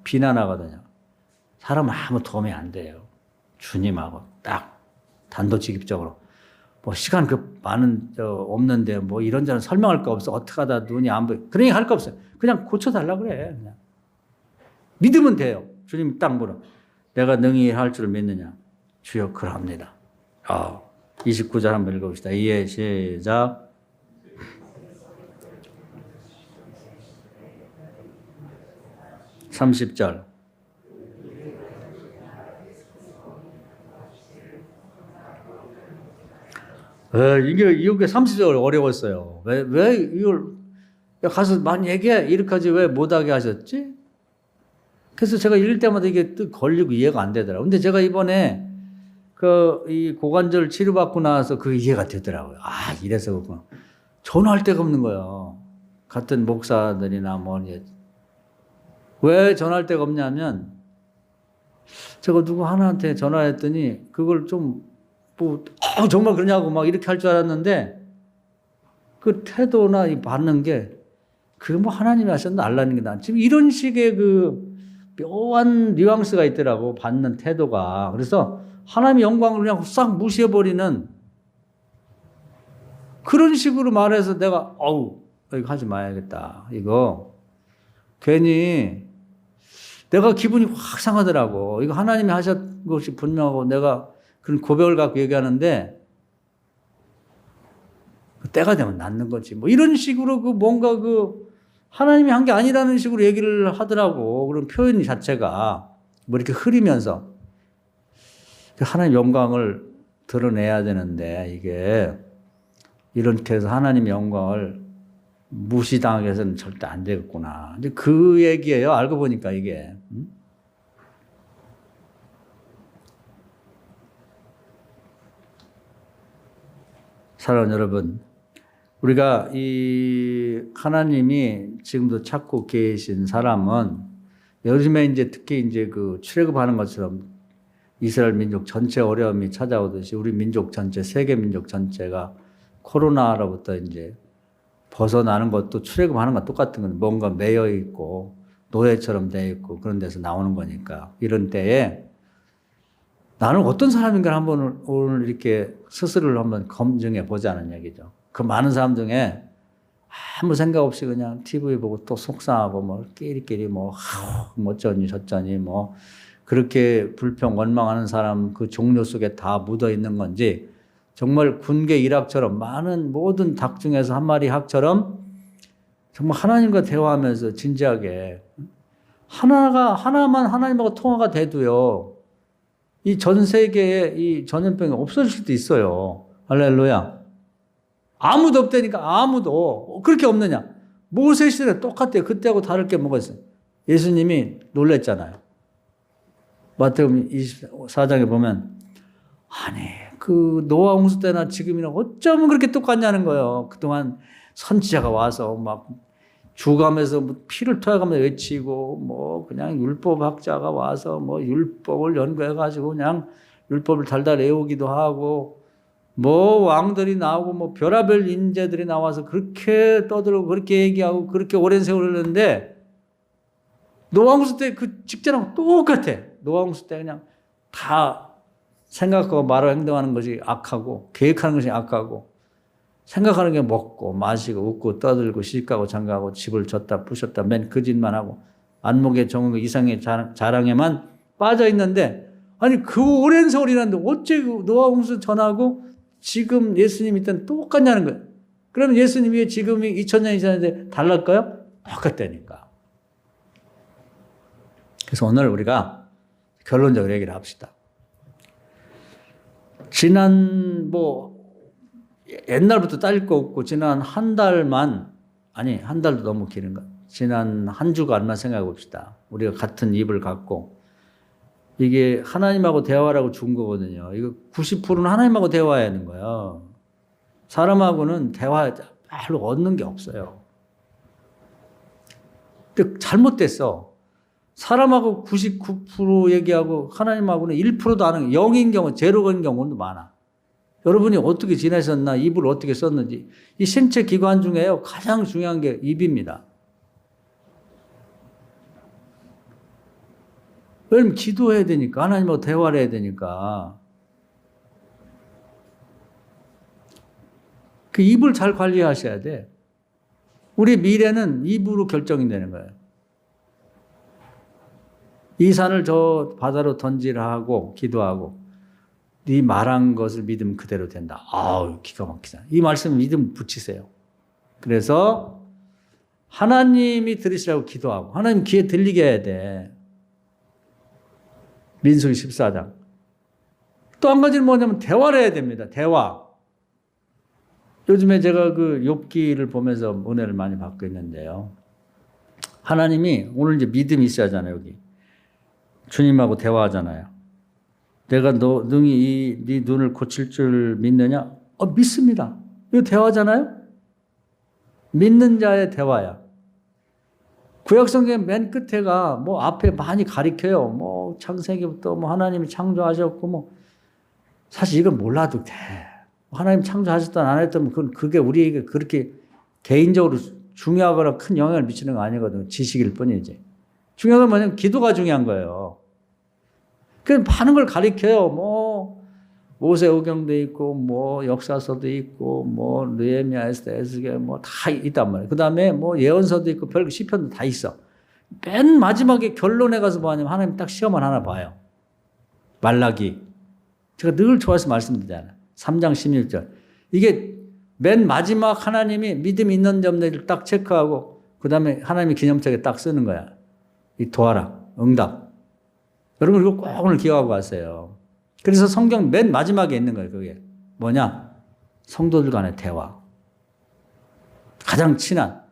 비난하거든요. 사람은 아무 도움이 안 돼요. 주님하고 딱 단도직입적으로 뭐 시간 많은 없는데 뭐 이런저런 설명할 거 없어. 어떻게 하다 눈이 안 보여. 그런 얘기 할 거 없어요. 그냥 고쳐달라 그래. 그냥. 믿으면 돼요. 주님 딱 물어. 내가 능히 할 줄 믿느냐? 주여 그럽니다. 29절 한번 읽어봅시다. 이해 시작. (30절) 이게 30절 어려웠어요. 왜 이걸 가서 많이 얘기해 이렇게 하지 왜 못하게 하셨지? 그래서 제가 읽을 때마다 이게 또 걸리고 이해가 안 되더라고요. 근데 제가 이번에 이 고관절 치료받고 나서 그 이해가 되더라고요. 이래서 그렇구나. 전화할 데가 없는 거예요. 같은 목사들이나 뭐 왜 전화할 데가 없냐면 제가 누구 하나한테 전화했더니 그걸 좀 정말 그러냐고 막 이렇게 할 줄 알았는데 그 태도나 받는 게 그게 뭐 하나님이 하셨나 알라는 게 난 지금 이런 식의 그 묘한 뉘앙스가 있더라고 받는 태도가. 그래서 하나님의 영광을 그냥 싹 무시해버리는 그런 식으로 말해서 내가 이거 하지 마야겠다. 이거 괜히 내가 기분이 확 상하더라고. 이거 하나님이 하셨던 것이 분명하고 내가 그런 고백을 갖고 얘기하는데 때가 되면 낫는 거지. 뭐 이런 식으로 뭔가 하나님이 한 게 아니라는 식으로 얘기를 하더라고. 그런 표현 자체가 뭐 이렇게 흐리면서 하나님 영광을 드러내야 되는데 이게 이렇게 해서 하나님의 영광을 무시당하게 해서는 절대 안 되겠구나. 이제 그 얘기예요. 알고 보니까 이게. 사랑하는 여러분, 우리가 이 하나님이 지금도 찾고 계신 사람은 요즘에 이제 특히 이제 그 출애굽하는 것처럼 이스라엘 민족 전체 어려움이 찾아오듯이 우리 민족 전체, 세계 민족 전체가 코로나로부터 이제 벗어나는 것도 출애굽하는 건 똑같은 건 뭔가 매여 있고 노예처럼 돼 있고 그런 데서 나오는 거니까 이런 때에 나는 어떤 사람인가 한번 오늘 이렇게 스스로를 한번 검증해 보자는 얘기죠. 그 많은 사람 중에 아무 생각 없이 그냥 TV 보고 또 속상하고 뭐 끼리끼리 뭐 어쩌니 저쩌니 뭐 그렇게 불평 원망하는 사람 그 종류 속에 다 묻어 있는 건지 정말 군계 일학처럼 많은 모든 닭 중에서 한 마리 학처럼 정말 하나님과 대화하면서 진지하게 하나만 하나님하고 통화가 돼도요. 이 전 세계에 이 전염병이 없어질 수도 있어요. 할렐루야. 아무도 없다니까 아무도. 그렇게 없느냐. 모세 시대는 똑같아요. 그때하고 다를 게 뭐가 있어요. 예수님이 놀랬잖아요. 마태복음 24장에 보면 아니 그 노아 홍수 때나 지금이나 어쩌면 그렇게 똑같냐는 거예요. 그동안 선지자가 와서 막 죽어가면서 뭐 피를 토해가면서 외치고 뭐 그냥 율법학자가 와서 뭐 율법을 연구해가지고 그냥 율법을 달달 외우기도 하고 뭐 왕들이 나오고 뭐 별하별 인재들이 나와서 그렇게 떠들고 그렇게 얘기하고 그렇게 오랜 세월을 했는데 노아 홍수 때 그 직전하고 똑같아. 노아 홍수 때 그냥 다 생각하고 말하고 행동하는 것이 악하고 계획하는 것이 악하고 생각하는 게 먹고 마시고 웃고 떠들고 시집가고 장가가고 집을 졌다 부셨다 맨 그 짓만 하고 안목에 정욕 이상의 자랑에만 빠져 있는데 아니 그 오랜 세월이라는데 어째 노아 홍수 전하고 지금 예수님이 있던 똑같냐는 거예요. 그러면 예수님이 지금이 2000년이 지났는데 달랄까요? 똑같다니까. 그래서 오늘 우리가 결론적으로 얘기를 합시다. 지난 옛날부터 따질 거 없고 지난 한 달만 아니 한 달도 너무 길은 거 지난 한 주간만 생각해 봅시다. 우리가 같은 입을 갖고 이게 하나님하고 대화라고 준 거거든요. 이거 90%는 하나님하고 대화해야 하는 거예요. 사람하고는 대화 별로 얻는 게 없어요. 근데 잘못됐어. 사람하고 99% 얘기하고 하나님하고는 1%도 안 하는 0인 경우, 제로인 경우도 많아. 여러분이 어떻게 지내셨나, 입을 어떻게 썼는지. 이 생체 기관 중에요, 가장 중요한 게 입입니다. 왜냐면 기도해야 되니까, 하나님하고 대화를 해야 되니까. 그 입을 잘 관리하셔야 돼. 우리 미래는 입으로 결정이 되는 거예요. 이 산을 저 바다로 던지라 하고 기도하고 네 말한 것을 믿으면 그대로 된다. 아우 기가 막히다. 이 말씀 믿음 붙이세요. 그래서 하나님이 들으시라고 기도하고 하나님 귀에 들리게 해야 돼. 민수기 14장. 또 한 가지는 뭐냐면 대화를 해야 됩니다. 대화. 요즘에 제가 그 욥기를 보면서 은혜를 많이 받고 있는데요. 하나님이 오늘 이제 믿음이 있어야 하잖아요. 여기. 주님하고 대화하잖아요. 내가 너 능히 네 눈을 고칠 줄 믿느냐? 믿습니다. 이거 대화잖아요. 믿는 자의 대화야. 구약성경 맨 끝에가 뭐 앞에 많이 가리켜요. 뭐 창세기부터 뭐 하나님이 창조하셨고 뭐 사실 이건 몰라도 돼. 하나님 창조하셨든 안 했든 그게 우리에게 그렇게 개인적으로 중요하거나 큰 영향을 미치는 거 아니거든. 지식일 뿐이지. 중요한 건 뭐냐면 기도가 중요한 거예요. 그 많은 걸 가리켜요. 뭐 모세오경도 있고 뭐 역사서도 있고 뭐 느헤미야 에스겔 뭐 다 있단 말이에요. 그다음에 뭐 예언서도 있고 별 시편도 다 있어. 맨 마지막에 결론에 가서 뭐 하냐면 하나님 딱 시험을 하나 봐요. 말라기. 제가 늘 좋아해서 말씀드리잖아요. 3장 16절. 이게 맨 마지막 하나님이 믿음 있는 점들을 딱 체크하고 그다음에 하나님이 기념책에 딱 쓰는 거야. 이 도와라. 응답. 여러분 이거 꼭 오늘 기억하고 가세요. 그래서 성경 맨 마지막에 있는 거예요. 그게 뭐냐? 성도들 간의 대화. 가장 친한.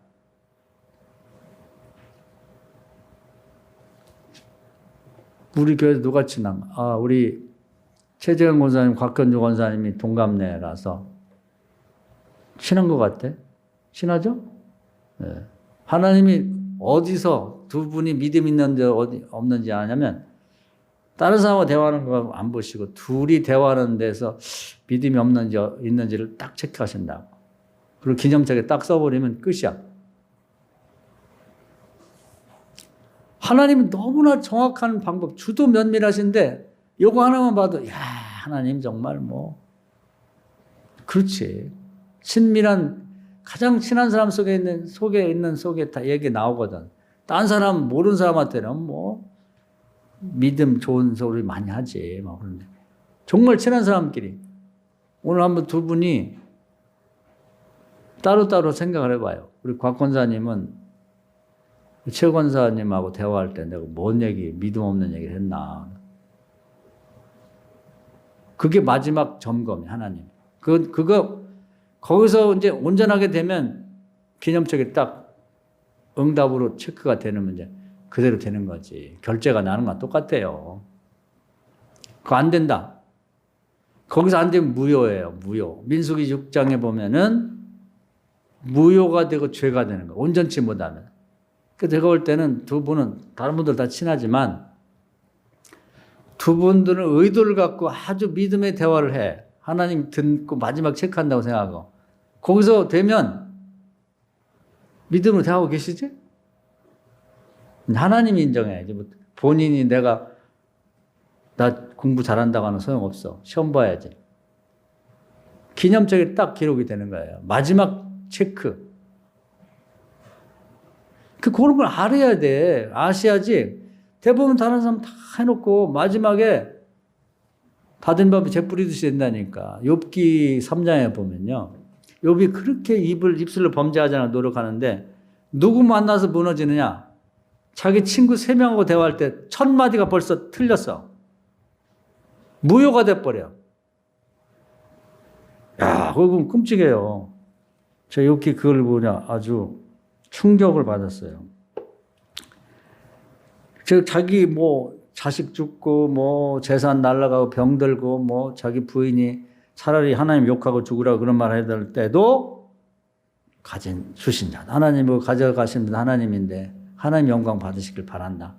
우리 교회에 누가 친한가? 우리 최재형 권사님, 곽현주 권사님이 동갑내라서 친한 것 같아? 친하죠? 네. 하나님이 어디서 두 분이 믿음 있는지 없는지 아냐면 다른 사람과 대화하는 거 안 보시고 둘이 대화하는 데서 믿음이 없는지 있는지를 딱 체크하신다고. 그리고 기념책에 딱 써버리면 끝이야. 하나님은 너무나 정확한 방법, 주도 면밀하신데 요거 하나만 봐도 야, 하나님 정말 뭐 그렇지. 친밀한 가장 친한 사람 속에 다 얘기 나오거든. 딴 사람 모르는 사람한테는 뭐 믿음 좋은 소리 많이 하지. 막 그런데 정말 친한 사람끼리 오늘 한번 두 분이 따로따로 생각을 해봐요. 우리 곽 권사님은 최 권사님하고 대화할 때 내가 뭔 얘기, 믿음 없는 얘기를 했나. 그게 마지막 점검이 하나님. 그거 거기서 이제 온전하게 되면 기념책에 딱 응답으로 체크가 되는 문제 그대로 되는 거지. 결제가 나는 건 똑같아요. 그거 안 된다. 거기서 안 되면 무효예요. 무효. 민수기 6장에 보면은 무효가 되고 죄가 되는 거예요. 온전치 못하면. 그래서 제가 볼 때는 두 분은 다른 분들 다 친하지만 두 분들은 의도를 갖고 아주 믿음의 대화를 해. 하나님 듣고 마지막 체크한다고 생각하고. 거기서 되면 믿음으로 대하고 계시지? 하나님이 인정해야지. 본인이 나 공부 잘한다고 하는 소용없어. 시험 봐야지. 기념책에 딱 기록이 되는 거예요. 마지막 체크. 그런 걸 알아야 돼. 아셔야지. 대부분 다른 사람 다 해놓고 마지막에 다된 밥에 재 뿌리듯이 된다니까. 욥기 3장에 보면요. 욥이 그렇게 입술로 범죄하자나 노력하는데 누구 만나서 무너지느냐? 자기 친구 3명하고 대화할 때 1000마디가 벌써 틀렸어. 무효가 돼버려. 야, 그건 끔찍해요. 저 욥기 그걸 보냐 아주 충격을 받았어요. 자기 자식 죽고 재산 날라가고 병들고 자기 부인이 차라리 하나님 욕하고 죽으라고 그런 말 해야 될 때도 가진 주신자 하나님을 가져가신 분 하나님인데 하나님 영광 받으시길 바란다.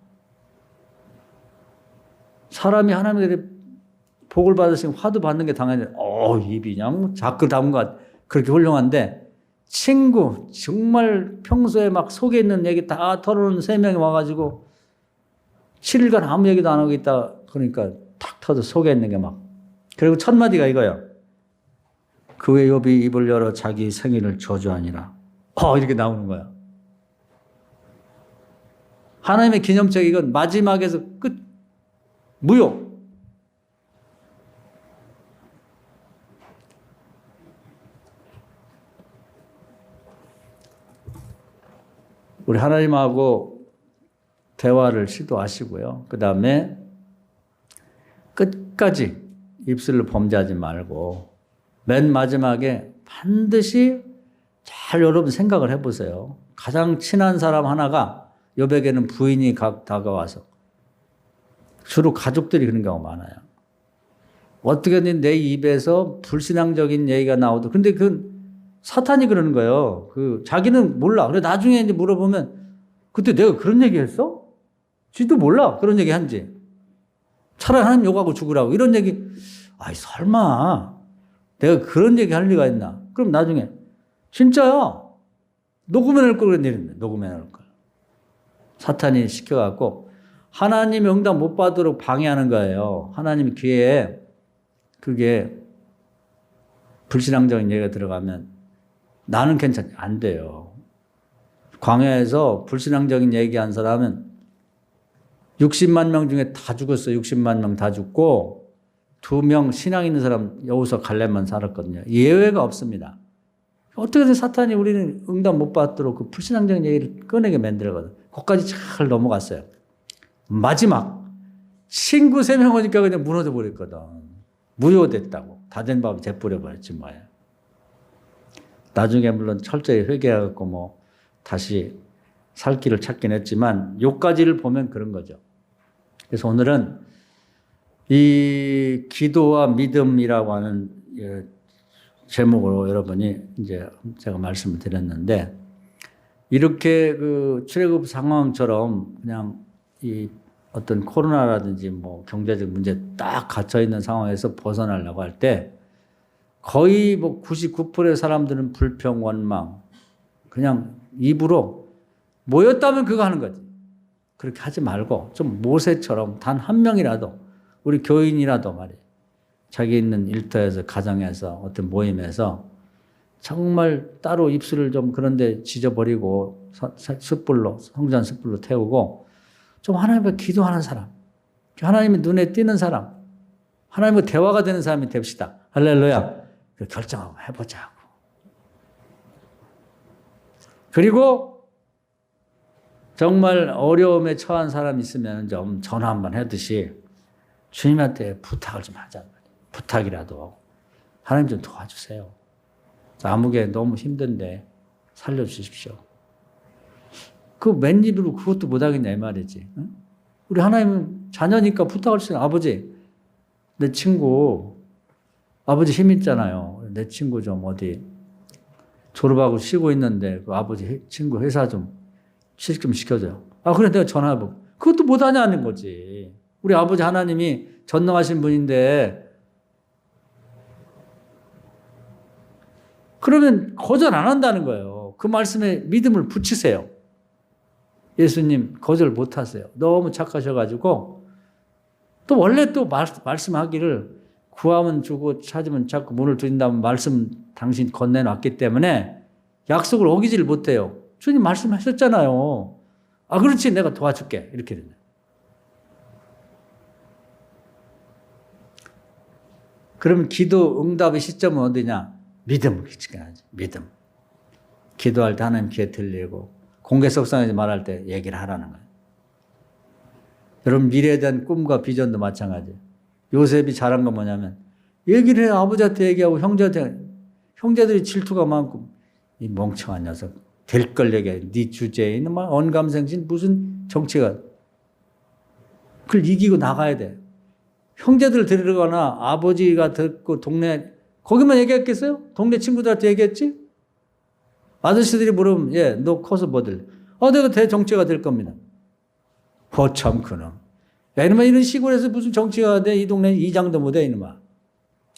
사람이 하나님께 복을 받으시면 화도 받는 게 당연히 입이 그냥 자꾸 담은 것 그렇게 훌륭한데 친구 정말 평소에 막 속에 있는 얘기 다 털어놓은 3명이 와가지고 7일간 아무 얘기도 안 하고 있다 그러니까 탁 터져 속에 있는 게 막. 그리고 1000마디가 이거예요. 그 후에 욥이 입을 열어 자기 생일을 저주하니라. 이렇게 나오는 거야. 하나님의 기념책 이건 마지막에서 끝. 무효. 우리 하나님하고 대화를 시도하시고요. 그 다음에 끝까지 입술로 범죄하지 말고 맨 마지막에 반드시 잘 여러분 생각을 해보세요. 가장 친한 사람 하나가 욥에게는 부인이 다가와서 주로 가족들이 그런 경우가 많아요. 어떻게든 내 입에서 불신앙적인 얘기가 나오도 근데 사탄이 그러는 거예요. 자기는 몰라. 그래 나중에 이제 물어보면 그때 내가 그런 얘기 했어? 지도 몰라. 그런 얘기 한지. 차라리 하나님 욕하고 죽으라고. 이런 얘기. 설마. 내가 그런 얘기 할 리가 있나. 그럼 나중에. 진짜야. 녹음해놓을 걸 그랬는데. 녹음해놓을 걸. 사탄이 시켜갖고 하나님 응답 못 받도록 방해하는 거예요. 하나님 귀에 그게 불신앙적인 얘기가 들어가면 나는 괜찮지. 안 돼요. 광야에서 불신앙적인 얘기한 사람은 60만 명 중에 다 죽었어요. 60만 명 다 죽고 2명 신앙 있는 사람 여호수아 갈렙만 살았거든요. 예외가 없습니다. 어떻게든 사탄이 우리는 응답 못 받도록 그 불신앙적인 얘기를 꺼내게 만들거든. 거기까지 잘 넘어갔어요. 마지막 친구 3명 오니까 그냥 무너져 버렸거든. 무효됐다고. 다 된 밥에 재뿌려 버렸지 뭐예요. 나중에 물론 철저히 회개하고 뭐 다시 살 길을 찾긴 했지만 요까지를 보면 그런 거죠. 그래서 오늘은 이 기도와 믿음이라고 하는 제목으로 여러분이 이제 제가 말씀을 드렸는데, 이렇게 그 출애굽 상황처럼 그냥 이 어떤 코로나라든지 뭐 경제적 문제 딱 갇혀 있는 상황에서 벗어나려고 할 때 거의 뭐 99%의 사람들은 불평, 원망, 그냥 입으로 모였다면 그거 하는 거지. 그렇게 하지 말고 좀 모세처럼 단 한 명이라도, 우리 교인이라도 말이에요, 자기 있는 일터에서, 가정에서, 어떤 모임에서 정말 따로 입술을 좀 그런데 지져버리고 숯불로, 성전 숯불로 태우고 좀 하나님과 기도하는 사람, 하나님의 눈에 띄는 사람, 하나님과 대화가 되는 사람이 됩시다. 할렐루야. 결정하고 해보자고. 그리고 정말 어려움에 처한 사람이 있으면 좀 전화 한번 하듯이 주님한테 부탁을 좀 하자. 부탁이라도. 하나님 좀 도와주세요. 아무개 너무 힘든데 살려주십시오. 그 맨입으로 그것도 못하겠냐 이 말이지. 응? 우리 하나님은 자녀니까 부탁할 수 있는, 아버지 내 친구, 아버지 힘 있잖아요. 내 친구 좀 어디 졸업하고 쉬고 있는데 그 아버지 친구 회사 좀 취직 좀 시켜줘요. 아 그래 내가 전화해볼게. 그것도 못하냐는 거지. 우리 아버지 하나님이 전능하신 분인데 그러면 거절 안 한다는 거예요. 그 말씀에 믿음을 붙이세요. 예수님 거절 못 하세요. 너무 착하셔가지고, 또 원래 또 말씀하기를 구하면 주고 찾으면 찾고 문을 두드린다면 말씀 당신 건네놨기 때문에 약속을 어기지를 못해요. 주님 말씀하셨잖아요. 아 그렇지 내가 도와줄게. 이렇게 되네. 그럼 기도 응답의 시점은 어디냐? 믿음을 지켜야지. 믿음. 기도할 때 하나님 귀에 들리고 공개석상에서 말할 때 얘기를 하라는 거예요. 여러분 미래에 대한 꿈과 비전도 마찬가지예요. 요셉이 잘한 건 뭐냐면 얘기를 해요. 아버지한테 얘기하고 형제한테. 형제들이 질투가 많고 이 멍청한 녀석 될 걸 얘기해. 네 주제에 있는 막 언감생신 무슨 정치가. 그걸 이기고 나가야 돼. 형제들 데리거나 아버지가 듣고 동네 거기만 얘기했겠어요? 동네 친구들한테 얘기했지? 아저씨들이 물으면 예, 너 커서 뭐 될래? 내가 대정치가 될 겁니다. 참 그놈. 야 이놈아 이런 시골에서 무슨 정치가 돼? 이 동네 이장도 못해 이놈아.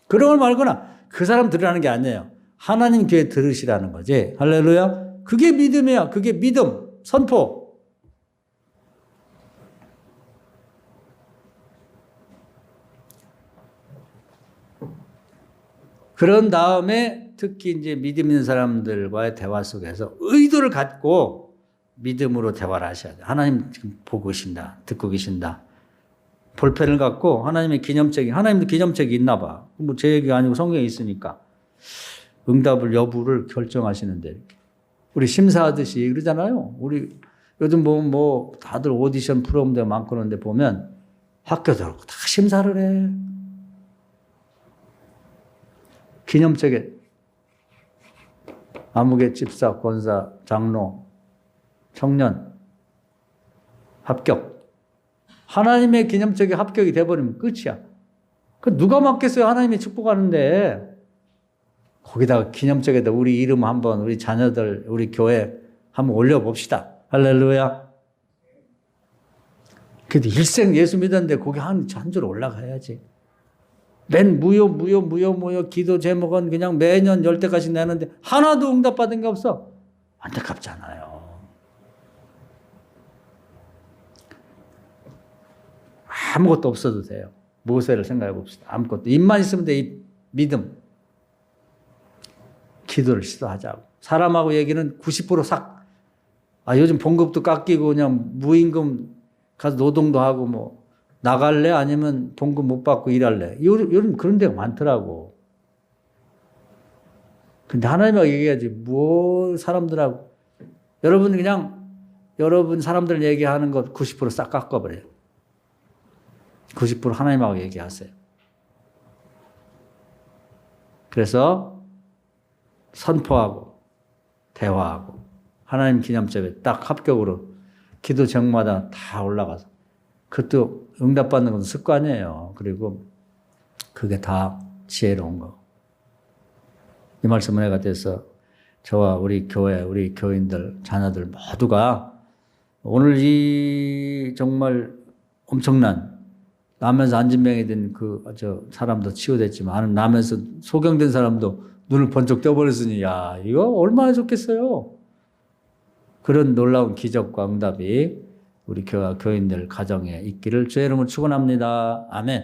그런 걸 말거나 그 사람 들으라는 게 아니에요. 하나님 귀에 들으시라는 거지. 할렐루야. 그게 믿음이야. 그게 믿음. 선포. 그런 다음에 특히 이제 믿음 있는 사람들과의 대화 속에서 의도를 갖고 믿음으로 대화를 하셔야 돼요. 하나님 지금 보고 계신다. 듣고 계신다. 볼펜을 갖고 하나님의 기념책이, 하나님도 기념책이 있나 봐. 뭐 제 얘기가 아니고 성경에 있으니까. 응답을 여부를 결정하시는데 이렇게. 우리 심사하듯이 그러잖아요. 우리 요즘 뭐 다들 오디션 프로그램도 많고 그런데 보면 학교들 다 심사를 해. 기념책에 아무개 집사, 권사, 장로, 청년 합격. 하나님의 기념책에 합격이 돼버리면 끝이야. 그 누가 맡겠어요? 하나님이 축복하는데. 거기다가 기념책에다 우리 이름 한번, 우리 자녀들, 우리 교회 한번 올려봅시다. 할렐루야. 그래도 일생 예수 믿었는데 거기 한 줄 올라가야지. 맨 무효 기도 제목은 그냥 매년 10대까지 내는데 하나도 응답받은 게 없어. 안타깝잖아요. 아무것도 없어도 돼요. 모세를 생각해 봅시다. 아무것도. 입만 있으면 돼. 이 믿음. 기도를 시도하자고. 사람하고 얘기는 90% 삭. 요즘 봉급도 깎이고 그냥 무임금 가서 노동도 하고 뭐 나갈래? 아니면 봉급 못 받고 일할래? 요즘 그런 데가 많더라고. 근데 하나님하고 얘기해야지. 뭐 사람들하고. 여러분 그냥 여러분 사람들 얘기하는 것 90% 싹 깎아버려요. 90% 하나님하고 얘기하세요. 그래서 선포하고 대화하고 하나님 기념집에 딱 합격으로 기도 제목마다 다 올라가서 그것도 응답받는 건 습관이에요. 그리고 그게 다 지혜로운 거. 이 말씀 은혜가 돼서 저와 우리 교회, 우리 교인들, 자녀들 모두가 오늘 이 정말 엄청난 나면서 안진병이 된 사람도 치유됐지만 나면서 소경된 사람도 눈을 번쩍 떠버렸으니 야 이거 얼마나 좋겠어요. 그런 놀라운 기적과 응답이 우리 교회와 교인들 가정에 있기를 주의 이름으로 축원합니다. 아멘.